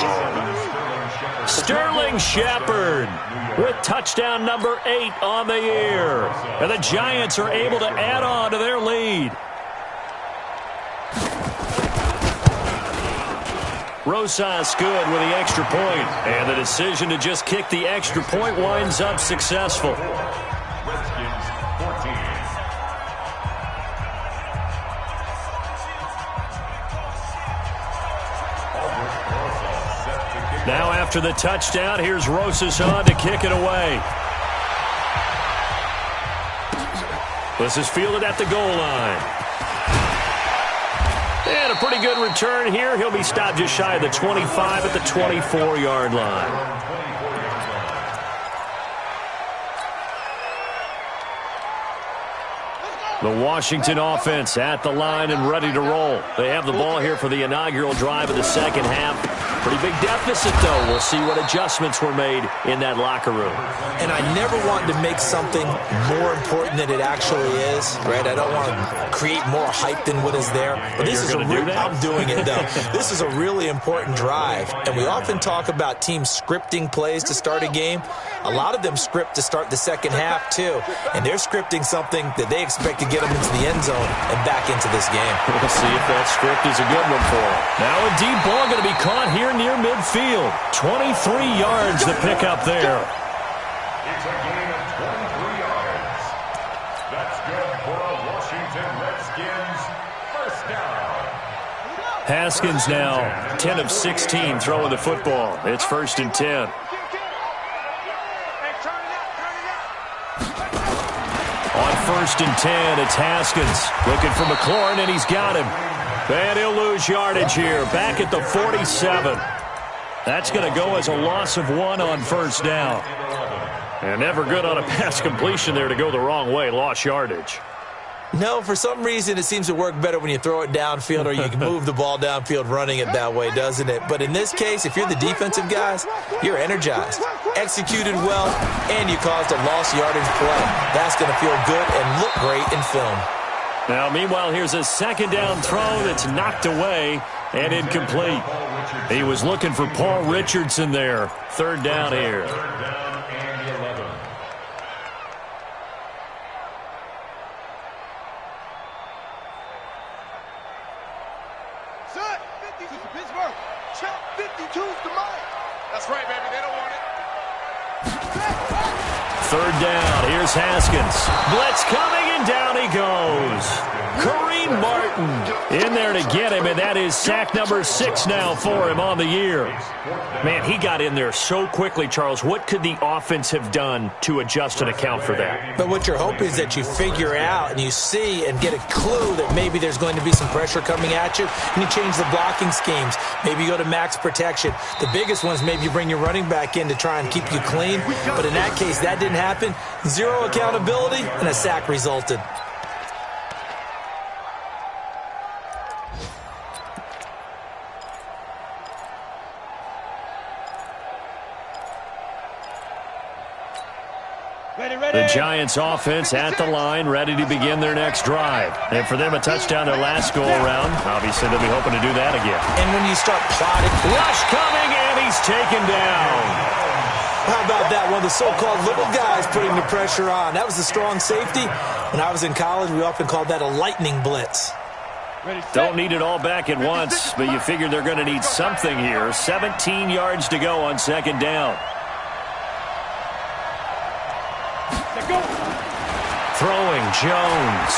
Sterling Shepard with touchdown number 8 on the year. And the Giants are able to add on to their lead. Rosas good with the extra point. And the decision to just kick the extra point winds up successful. Redskins 14. Now after the touchdown, here's Rosas on to kick it away. This is fielded at the goal line. And a pretty good return here. He'll be stopped just shy of the 25 at the 24-yard line. The Washington offense at the line and ready to roll. They have the ball here for the inaugural drive of the second half. Pretty big deficit, though. We'll see what adjustments were made in that locker room. And I never want to make something more important than it actually is, right? I don't want to create more hype than what is there. But this is I'm doing it, though. This is a really important drive. And we often talk about teams scripting plays to start a game. A lot of them script to start the second half, too. And they're scripting something that they expect to get them into the end zone and back into this game. We'll see if that script is a good one for them. Now a deep ball going to be caught here near midfield. 23 yards to pick up there. It's a gain of 23 yards. That's good for a Washington Redskins first down. Haskins now 10 of 16 throwing the football. It's 1st and 10. On 1st and 10, it's Haskins looking for McLaurin, and he's got him. And he'll lose yardage here, back at the 47. That's going to go as a loss of 1 on first down. And never good on a pass completion there to go the wrong way, lost yardage. No, for some reason it seems to work better when you throw it downfield or you can move the ball downfield running it that way, doesn't it? But in this case, if you're the defensive guys, you're energized, executed well, and you caused a lost yardage play. That's going to feel good and look great in film. Now, meanwhile, here's a second down throw that's knocked away and incomplete. He was looking for Paul Richardson there. Third down here. Third down and 11. Son, 50's to Pittsburgh. Check 52's to mine. That's right, baby. They don't want it. Third down. Here's Haskins. Blitz coming, and down he goes. Kareem Martin in there to get him, and that is sack number 6 now for him on the year. Man, he got in there so quickly, Charles. What could the offense have done to adjust and account for that? But what you're hoping is that you figure out and you see and get a clue that maybe there's going to be some pressure coming at you, and you change the blocking schemes. Maybe you go to max protection. The biggest one is maybe you bring your running back in to try and keep you clean. But in that case, that didn't happen. Zero accountability, and a sack resulted. The Giants offense at the line, ready to begin their next drive. And for them, a touchdown their last go-around. Obviously, they'll be hoping to do that again. And when you start plotting, Rush coming, and he's taken down. how about that? One of the so-called little guys putting the pressure on. That was a strong safety. When I was in college, we often called that a lightning blitz. Don't need it all back at once, but you figure they're going to need something here. 17 yards to go on second down. Throwing Jones.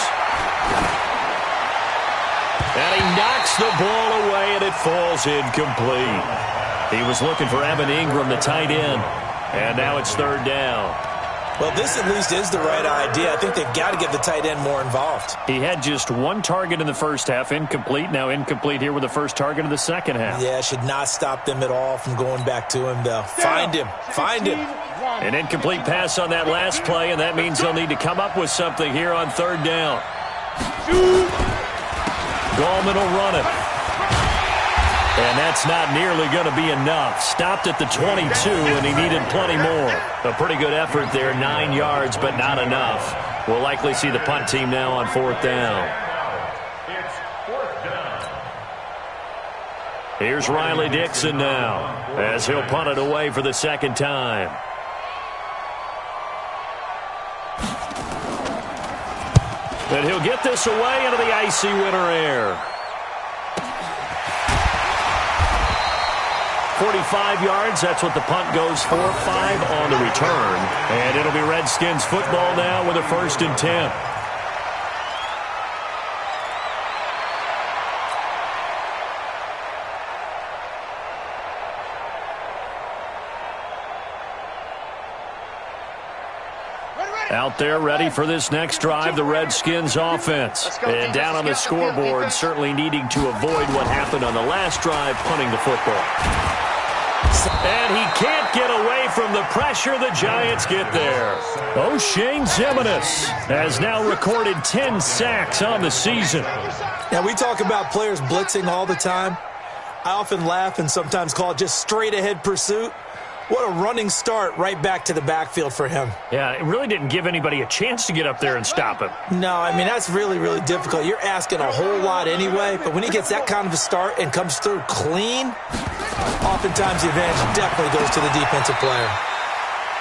And he knocks the ball away, and it falls incomplete. He was looking for Evan Ingram, the tight end. And now it's third down. Well, this at least is the right idea. I think they've got to get the tight end more involved. He had just one target in the first half, incomplete. Now incomplete here with the first target of the second half. Yeah, should not stop them at all from going back to him, though. Find him. Find him. An incomplete pass on that last play, and that means they'll need to come up with something here on third down. Gallman will run it. And that's not nearly going to be enough. Stopped at the 22, and he needed plenty more. A pretty good effort there, 9 yards, but not enough. We'll likely see the punt team now on fourth down. It's fourth down. Here's Riley Dixon now, as he'll punt it away for the second time. And he'll get this away into the icy winter air. 45 yards, that's what the punt goes for. 5 on the return. And it'll be Redskins football now with a 1st and 10. Out there ready for this next drive, the Redskins offense. And down on the scoreboard, certainly needing to avoid what happened on the last drive, punting the football. And he can't get away from the pressure. The Giants get there. O'Shane Ximines has now recorded 10 sacks on the season. Now, we talk about players blitzing all the time. I often laugh and sometimes call it just straight-ahead pursuit. What a running start right back to the backfield for him. Yeah, it really didn't give anybody a chance to get up there and stop him. No, I mean, that's really, really difficult. You're asking a whole lot anyway, but when he gets that kind of a start and comes through clean, oftentimes the advantage definitely goes to the defensive player.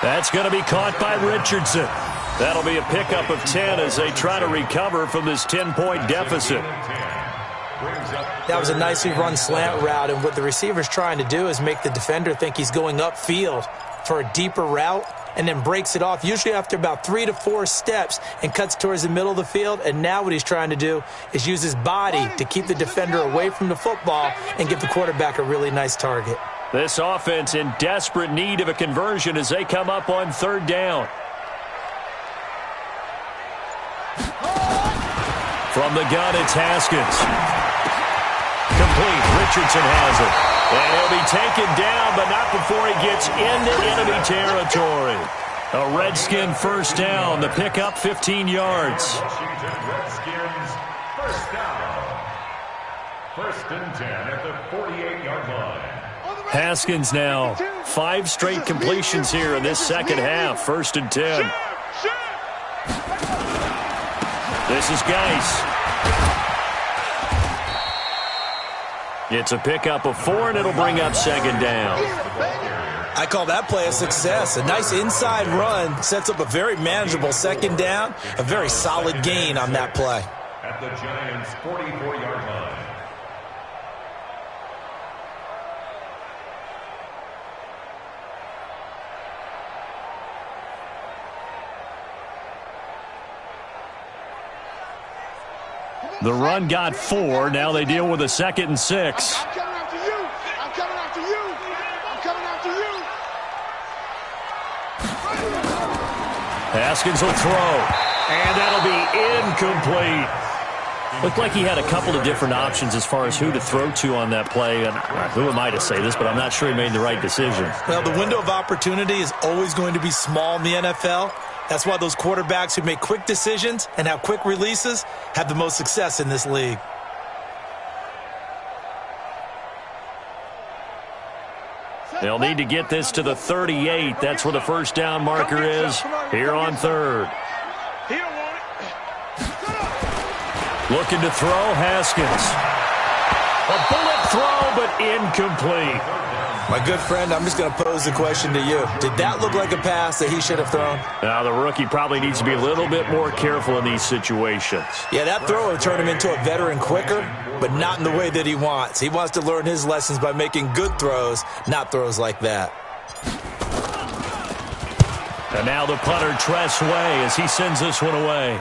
That's going to be caught by Richardson. That'll be a pickup of 10 as they try to recover from this 10-point deficit. That was a nicely run slant route, and what the receiver's trying to do is make the defender think he's going upfield for a deeper route and then breaks it off, usually after about 3 to 4 steps, and cuts towards the middle of the field. And now what he's trying to do is use his body to keep the defender away from the football and give the quarterback a really nice target. This offense in desperate need of a conversion as they come up on third down. From the gun, it's Haskins. Complete. Richardson has it. And he'll be taken down, but not before he gets into enemy territory. A Redskin first down. The pickup, 15 yards. Washington Redskins first down. 1st and 10 at the 48-yard line. Haskins now. 5 straight completions here in this second half. 1st and 10. This is Geis. It's a pickup of 4, and it'll bring up second down. I call that play a success. A nice inside run sets up a very manageable second down. A very solid gain on that play. At the Giants' 44-yard line. The run got 4. Now they deal with a 2nd and 6. I'm coming after you. I'm coming after you. I'm coming after you. Haskins will throw, and that'll be incomplete. Looked like he had a couple of different options as far as who to throw to on that play. And who am I to say this, but I'm not sure he made the right decision. Well, the window of opportunity is always going to be small in the NFL. That's why those quarterbacks who make quick decisions and have quick releases have the most success in this league. They'll need to get this to the 38. That's where the first down marker is here on 3rd. Looking to throw, Haskins. A bullet throw, but incomplete. My good friend, I'm just going to pose the question to you. Did that look like a pass that he should have thrown? Now, the rookie probably needs to be a little bit more careful in these situations. Yeah, that throw would turn him into a veteran quicker, but not in the way that he wants. He wants to learn his lessons by making good throws, not throws like that. And now the punter, Tress Way, as he sends this one away.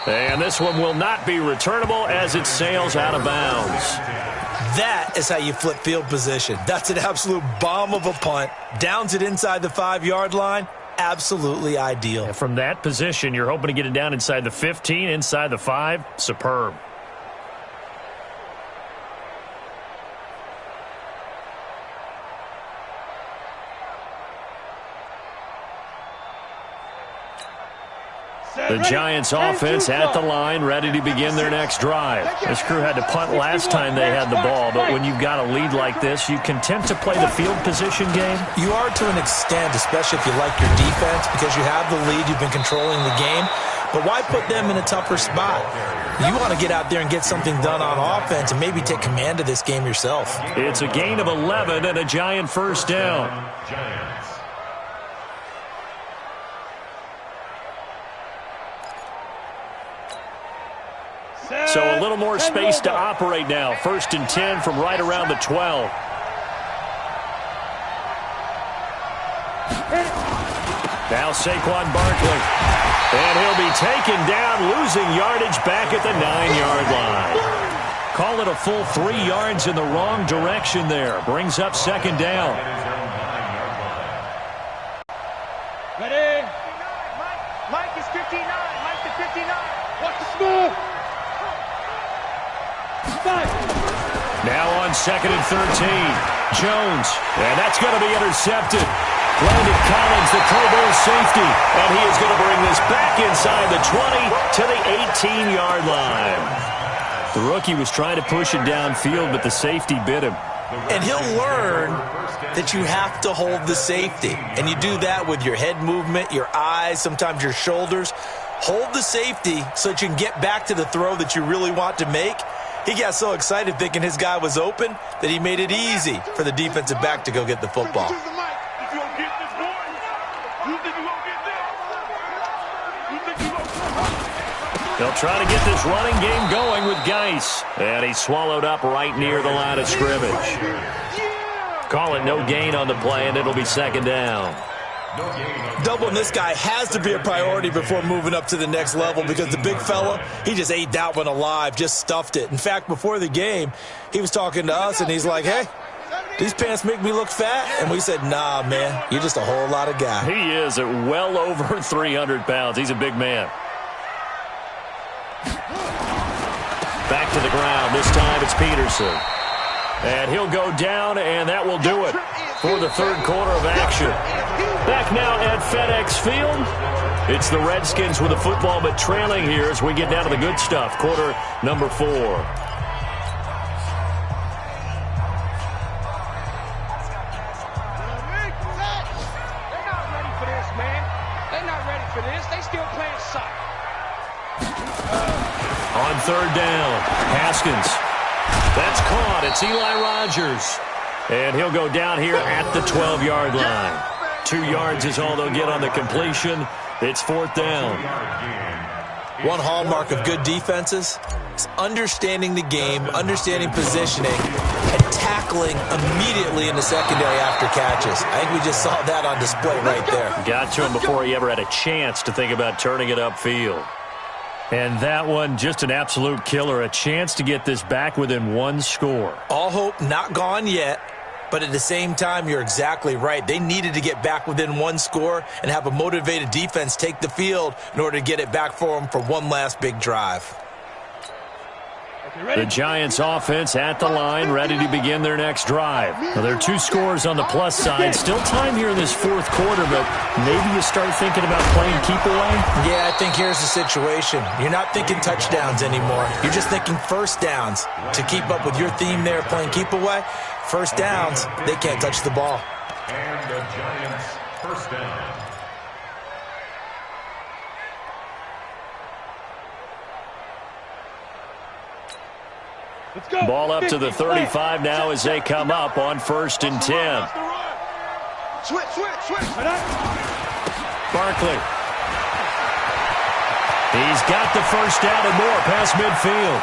And this one will not be returnable as it sails out of bounds. That is how you flip field position. That's an absolute bomb of a punt. Downs it inside the 5-yard line. Absolutely ideal. And from that position, you're hoping to get it down inside the 15, inside the 5. Superb. The Giants offense at the line, ready to begin their next drive. This crew had to punt last time they had the ball, but when you've got a lead like this, you can tend to play the field position game. You are to an extent, especially if you like your defense, because you have the lead, you've been controlling the game. But why put them in a tougher spot? You want to get out there and get something done on offense and maybe take command of this game yourself. It's a gain of 11 and a Giant first down. So a little more space to operate now. 1st and 10 from right around the 12. Now Saquon Barkley. And he'll be taken down, losing yardage back at the 9-yard line. Call it a full 3 yards in the wrong direction there. Brings up second down. Ready? Mike is 59. Mike is 59. Watch the score. Now on 2nd and 13. Jones. And that's going to be intercepted. Landon Collins, the Pro Bowl safety. And he is going to bring this back inside the 20 to the 18-yard line. The rookie was trying to push it downfield, but the safety bit him. And he'll learn that you have to hold the safety. And you do that with your head movement, your eyes, sometimes your shoulders. Hold the safety so that you can get back to the throw that you really want to make. He got so excited thinking his guy was open that he made it easy for the defensive back to go get the football. They'll try to get this running game going with Geis. And he's swallowed up right near the line of scrimmage. Call it no gain on the play, and it'll be second down. Doubling this guy has to be a priority before moving up to the next level because the big fella, he just ate that one alive, just stuffed it. In fact, before the game, he was talking to us, and he's like, hey, these pants make me look fat. And we said, nah, man, you're just a whole lot of guy. He is at well over 300 pounds. He's a big man. Back to the ground. This time it's Peterson. And he'll go down, and that will do it for the third quarter of action. Back now at FedEx Field. It's the Redskins with the football, but trailing here as we get down to the good stuff. Quarter number 4. They're not ready for this, man. They're not ready for this. They still playing soccer. On third down, Haskins. That's caught. It's Eli Rogers. And he'll go down here at the 12-yard line. 2 yards is all they'll get on the completion. It's 4th down. One hallmark of good defenses is understanding the game, understanding positioning, and tackling immediately in the secondary after catches. I think we just saw that on display right there. Got to him before he ever had a chance to think about turning it upfield. And that one, just an absolute killer. A chance to get this back within 1 score. All hope not gone yet. But at the same time, you're exactly right. They needed to get back within 1 score and have a motivated defense take the field in order to get it back for them for one last big drive. The Giants offense at the line, ready to begin their next drive. Well, there are 2 scores on the plus side. Still time here in this 4th quarter, but maybe you start thinking about playing keep away? Yeah, I think here's the situation. You're not thinking touchdowns anymore. You're just thinking first downs. To keep up with your theme there, playing keep away, first downs, they can't touch the ball. And the Giants first down. Ball up to the 35 now as they come up on 1st and 10. Barkley. He's got the first down and more past midfield.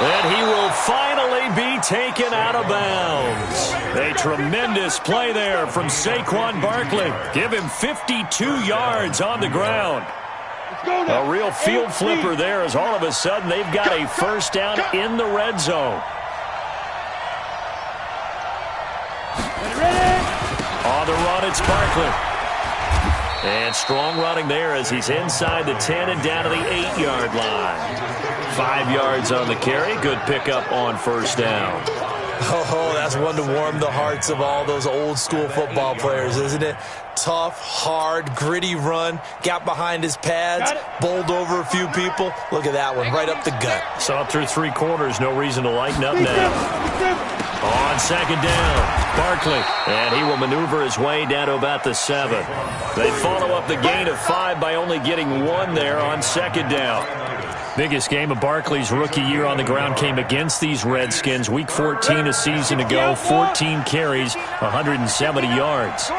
And he will finally be taken out of bounds. A tremendous play there from Saquon Barkley. Give him 52 yards on the ground. A real field flipper there as all of a sudden they've got a first down in the red zone. On the run, it's Barkley. And strong running there as he's inside the 10 and down to the 8-yard line. 5 yards on the carry. Good pickup on first down. Oh, that's one to warm the hearts of all those old-school football players, isn't it? Tough, hard, gritty run. Got behind his pads, bowled over a few people. Look at that one, right up the gut. Saw it through 3 quarters. No reason to lighten up now. On 2nd down, Barkley. And he will maneuver his way down to about the 7. They follow up the gain of 5 by only getting 1 there on 2nd down. Biggest game of Barkley's rookie year on the ground came against these Redskins. Week 14 a season ago, 14 carries, 170 yards.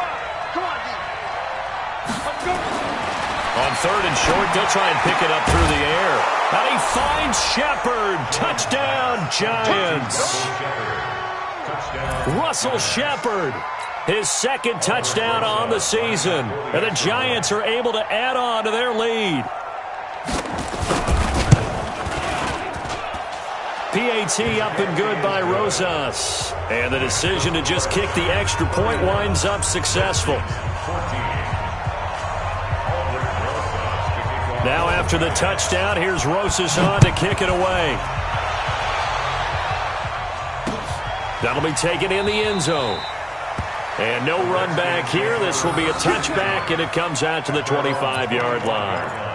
On 3rd and short, they'll try and pick it up through the air. And he finds Shepard. Touchdown, Giants. Russell Shepard, his 2nd touchdown on the season. And the Giants are able to add on to their lead. PAT up and good by Rosas. And the decision to just kick the extra point winds up successful. Now after the touchdown, here's Rosas on to kick it away. That'll be taken in the end zone. And no run back here. This will be a touchback, and it comes out to the 25-yard line.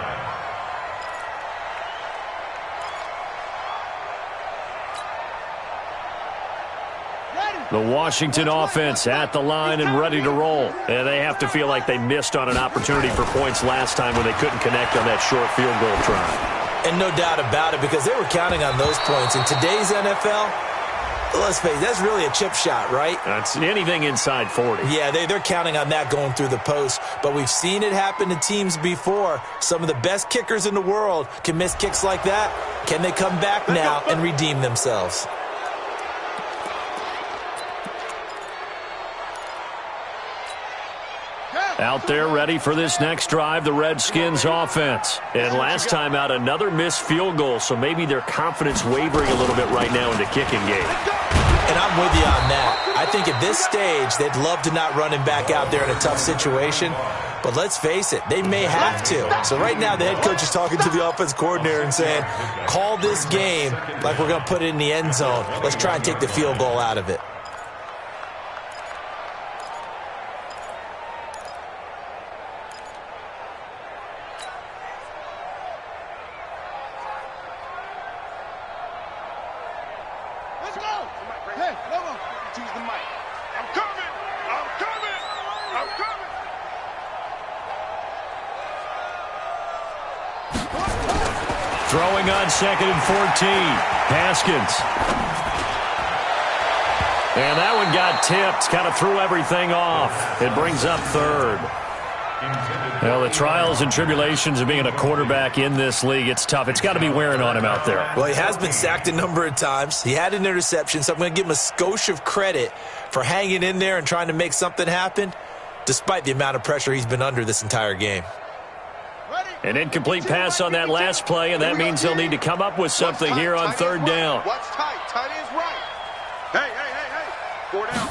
The Washington offense at the line and ready to roll. And they have to feel like they missed on an opportunity for points last time when they couldn't connect on that short field goal try. And no doubt about it, because they were counting on those points. In today's NFL, let's face it, that's really a chip shot, right? That's anything inside 40. Yeah, they're counting on that going through the post. But we've seen it happen to teams before. Some of the best kickers in the world can miss kicks like that. Can they come back now and redeem themselves? Out there ready for this next drive, the Redskins offense. And last time out, another missed field goal, so maybe their confidence wavering a little bit right now in the kicking game. And I'm with you on that. I think at this stage, they'd love to not run him back out there in a tough situation. But let's face it, they may have to. So right now, the head coach is talking to the offense coordinator and saying, call this game like we're going to put it in the end zone. Let's try and take the field goal out of it. Throwing on 2nd and 14. Haskins. And that one got tipped. Kind of threw everything off. It brings up 3rd. Well, the trials and tribulations of being a quarterback in this league, it's tough. It's got to be wearing on him out there. Well, he has been sacked a number of times. He had an interception, so I'm going to give him a skosh of credit for hanging in there and trying to make something happen, despite the amount of pressure he's been under this entire game. An incomplete pass on that last play, and that means they'll need to come up with something here on 3rd down. What's tight? Tight is right. Hey. 4 down.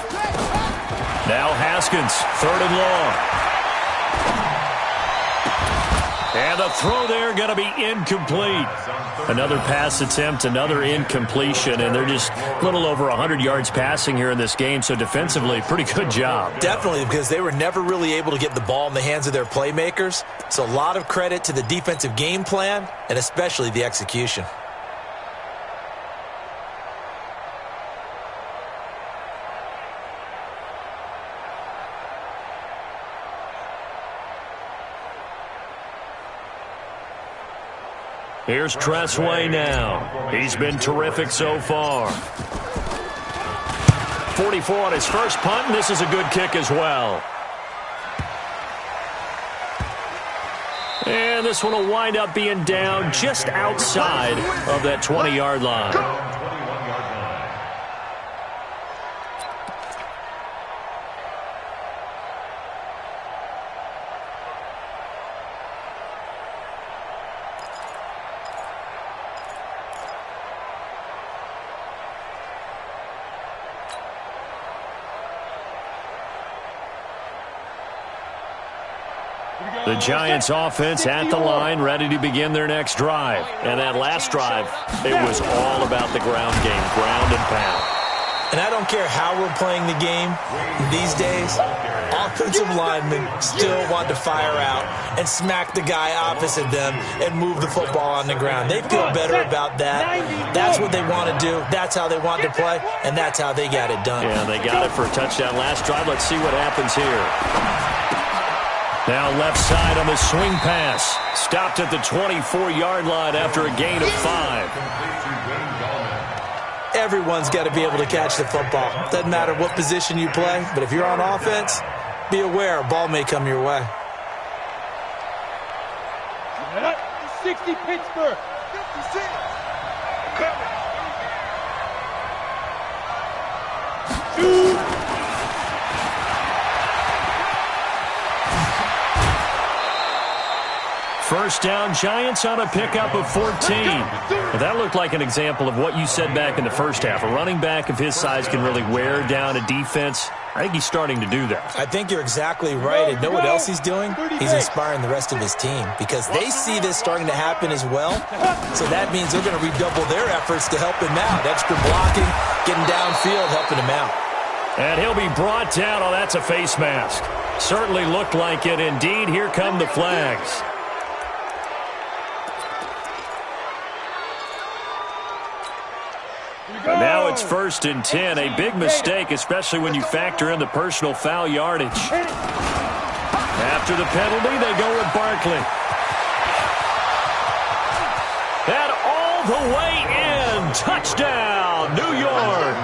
Now Haskins, 3rd and long. And the throw there going to be incomplete. Another pass attempt, another incompletion, and they're just a little over 100 yards passing here in this game, so defensively, pretty good job. Definitely, because they were never really able to get the ball in the hands of their playmakers, so a lot of credit to the defensive game plan and especially the execution. Here's Tressway now. He's been terrific so far. 44 on his first punt, and this is a good kick as well. And this one will wind up being down just outside of that 20-yard line. The Giants offense at the line, ready to begin their next drive. And that last drive, it was all about the ground game, ground and pound. And I don't care how we're playing the game these days, offensive linemen still want to fire out and smack the guy opposite them and move the football on the ground. They feel better about that. That's what they want to do. That's how they want to play, and that's how they got it done. Yeah, they got it for a touchdown last drive. Let's see what happens here. Now left side on the swing pass. Stopped at the 24-yard line after a gain of 5. Everyone's got to be able to catch the football. Doesn't matter what position you play, but if you're on offense, be aware a ball may come your way. 60 Pittsburgh. 56. Coming. 2. First down, Giants on a pickup of 14. Well, that looked like an example of what you said back in the first half. A running back of his size can really wear down a defense. I think he's starting to do that. I think you're exactly right. And know what else he's doing? He's inspiring the rest of his team because they see this starting to happen as well. So that means they're going to redouble their efforts to help him out. Extra blocking, getting downfield, helping him out. And he'll be brought down. Oh, that's a face mask. Certainly looked like it. Indeed, here come the flags. And now it's 1st and 10. A big mistake, especially when you factor in the personal foul yardage. After the penalty, they go with Barkley. And all the way in. Touchdown, New York.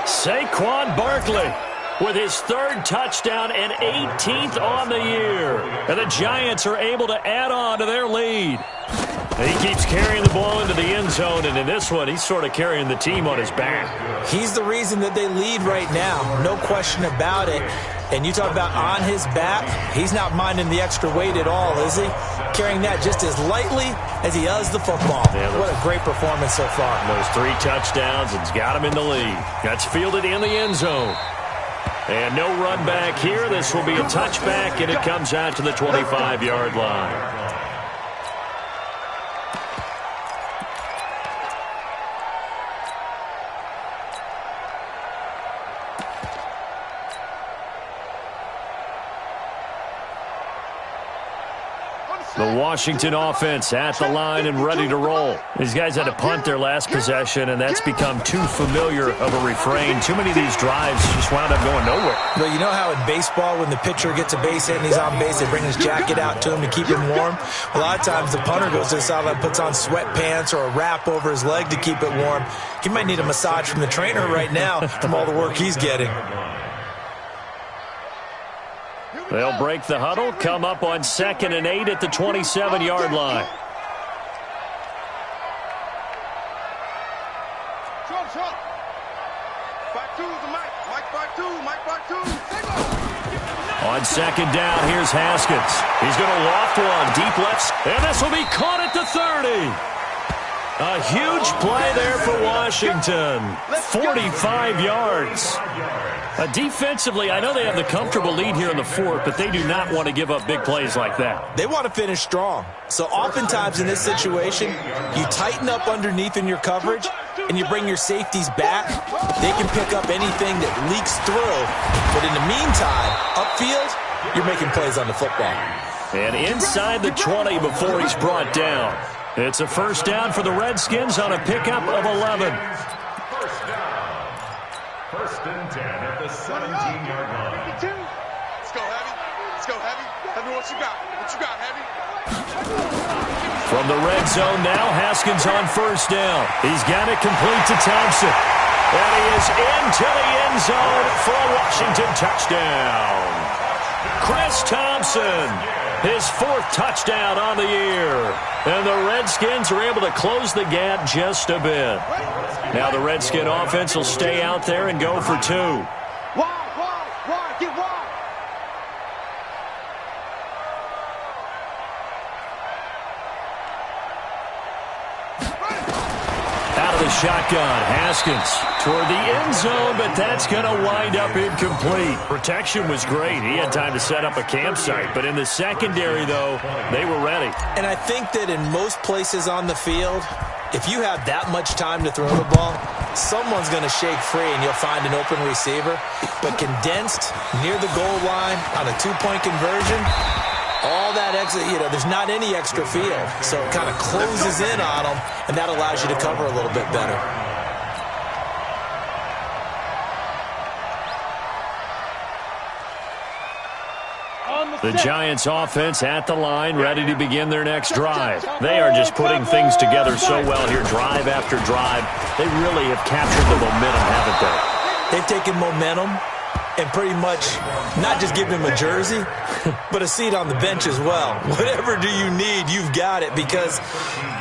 Saquon Barkley with his 3rd touchdown and 18th on the year. And the Giants are able to add on to their lead. And he keeps carrying the ball into the end zone, and in this one, he's sort of carrying the team on his back. He's the reason that they lead right now, no question about it. And you talk about on his back, he's not minding the extra weight at all, is he? Carrying that just as lightly as he does the football. Yeah, what a great performance so far. Those 3 touchdowns, it's got him in the lead. That's fielded in the end zone. And no run back here. This will be a touchback, and it comes out to the 25-yard line. The Washington offense at the line and ready to roll. These guys had to punt their last possession, and that's become too familiar of a refrain. Too many of these drives just wound up going nowhere. Well, you know how in baseball, when the pitcher gets a base hit and he's on base, they bring his jacket out to him to keep him warm? A lot of times the punter goes to the sideline, puts on sweatpants or a wrap over his leg to keep it warm. He might need a massage from the trainer right now from all the work he's getting. They'll break the huddle, come up on 2nd and 8 at the 27-yard line. On 2nd down, here's Haskins. He's going to loft one, deep left, and this will be caught at the 30. A huge play there for Washington. 45 yards. Defensively, I know they have the comfortable lead here in the 4th, but they do not want to give up big plays like that. They want to finish strong. So oftentimes in this situation, you tighten up underneath in your coverage, and you bring your safeties back. They can pick up anything that leaks through. But in the meantime, upfield, you're making plays on the football. And inside the 20 before he's brought down. It's a first down for the Redskins on a pickup of 11. First down. 1st and 10 at the 17-yard line. Let's go, Heavy. Let's go, Heavy. Heavy, what you got? What you got, Heavy? From the red zone now, Haskins on first down. He's got it complete to Thompson. And he is into the end zone for a Washington touchdown. Chris Thompson, his 4th touchdown on the year. And the Redskins are able to close the gap just a bit. Now the Redskin offense will stay out there and go for 2. Wide, get wide. Out of the shotgun, Haskins toward the end zone, but that's going to wind up incomplete. Protection was great. He had time to set up a campsite, but in the secondary, though, they were ready. And I think that in most places on the field, if you have that much time to throw the ball, someone's going to shake free and you'll find an open receiver. But condensed near the goal line on a 2-point conversion, all that extra, there's not any extra field. So it kind of closes in on them, and that allows you to cover a little bit better. The Giants offense at the line, ready to begin their next drive. They are just putting things together so well here, drive after drive. They really have captured the momentum, haven't they? They've taken momentum and pretty much not just give him a jersey, but a seat on the bench as well. Whatever do you need, you've got it, because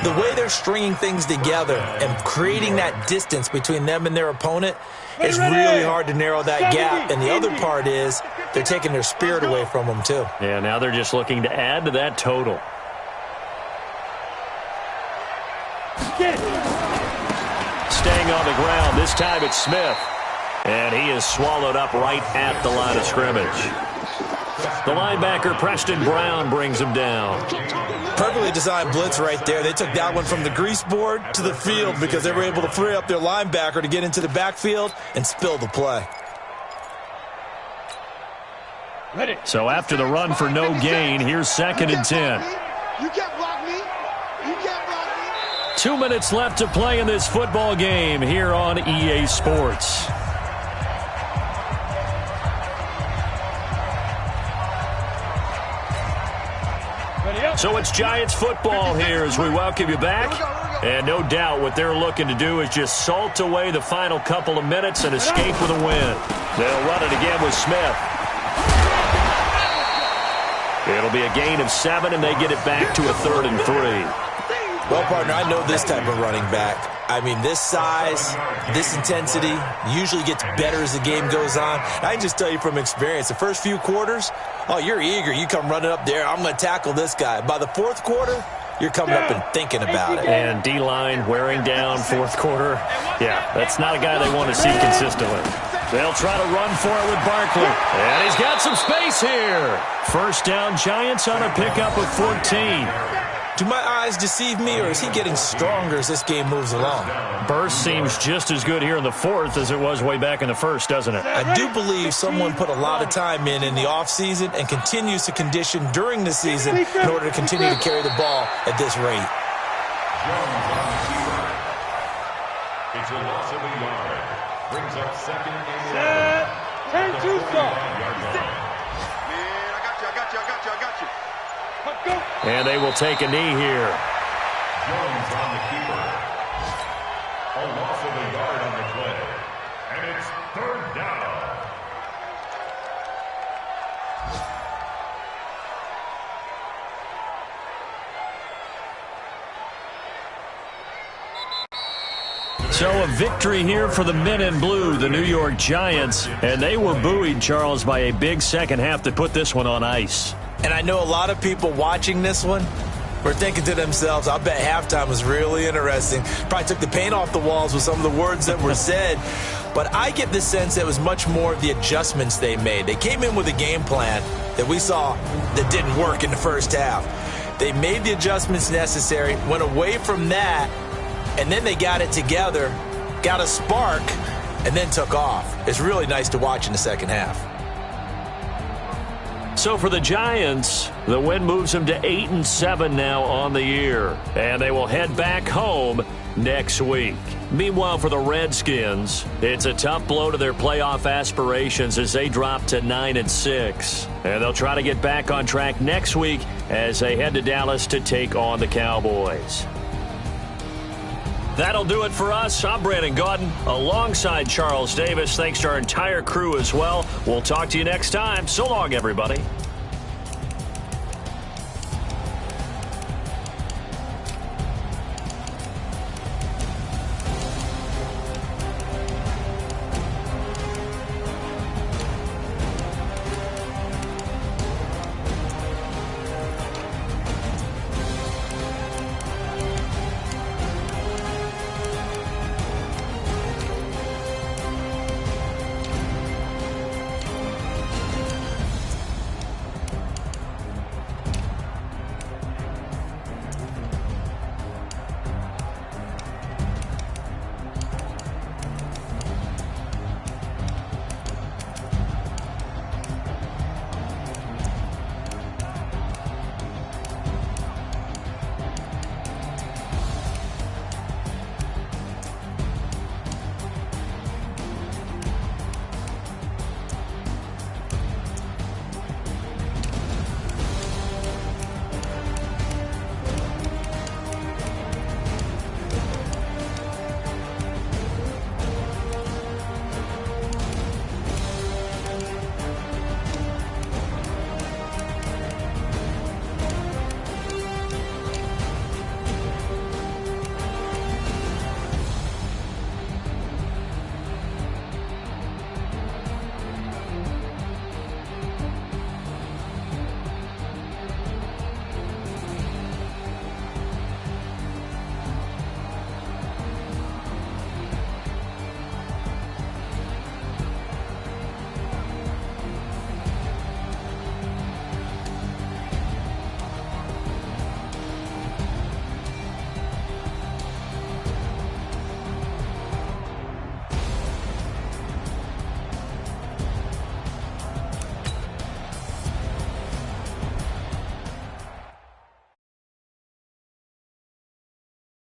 the way they're stringing things together and creating that distance between them and their opponent, it's really hard to narrow that gap. And the other part is they're taking their spirit away from them, too. Yeah, now they're just looking to add to that total. Staying on the ground, this time it's Smith. And he is swallowed up right at the line of scrimmage. The linebacker, Preston Brown, brings him down. Perfectly designed blitz right there. They took that one from the grease board to the field because they were able to free up their linebacker to get into the backfield and spill the play. So after the run for no gain, here's 2nd and 10. You can't block me. You can't block me. 2 minutes left to play in this football game here on EA Sports. So it's Giants football here as we welcome you back. And no doubt what they're looking to do is just salt away the final couple of minutes and escape with a win. They'll run it again with Smith. It'll be a gain of 7, and they get it back to a 3rd and 3. Well, partner, I know this type of running back. I mean, this size, this intensity usually gets better as the game goes on. I can just tell you from experience, the first few quarters, oh, you're eager. You come running up there, I'm going to tackle this guy. By the 4th quarter, you're coming up and thinking about it. And D-line wearing down 4th quarter. Yeah, that's not a guy they want to see consistently. They'll try to run for it with Barkley. And he's got some space here. First down, Giants on a pickup of 14. Do my eyes deceive me, or is he getting stronger as this game moves along? Burst seems just as good here in the fourth as it was way back in the first, doesn't it? I do believe someone put a lot of time in the offseason and continues to condition during the season in order to continue to carry the ball at this rate. It's a loss of a yard. Brings up second and 10-2 stop. And they will take a knee here. Jones on the keeper. A loss of a yard on the play. And it's third down. So a victory here for the men in blue, the New York Giants. And they were buoyed, Charles, by a big second half that put this one on ice. And I know a lot of people watching this one were thinking to themselves, I bet halftime was really interesting. Probably took the paint off the walls with some of the words that were said. But I get the sense that it was much more of the adjustments they made. They came in with a game plan that we saw that didn't work in the first half. They made the adjustments necessary, went away from that, and then they got it together, got a spark, and then took off. It's really nice to watch in the second half. So for the Giants, the win moves them to 8-7 now on the year. And they will head back home next week. Meanwhile, for the Redskins, it's a tough blow to their playoff aspirations as they drop to 9-6. And they'll try to get back on track next week as they head to Dallas to take on the Cowboys. That'll do it for us. I'm Brandon Gaudin alongside Charles Davis. Thanks to our entire crew as well. We'll talk to you next time. So long, everybody.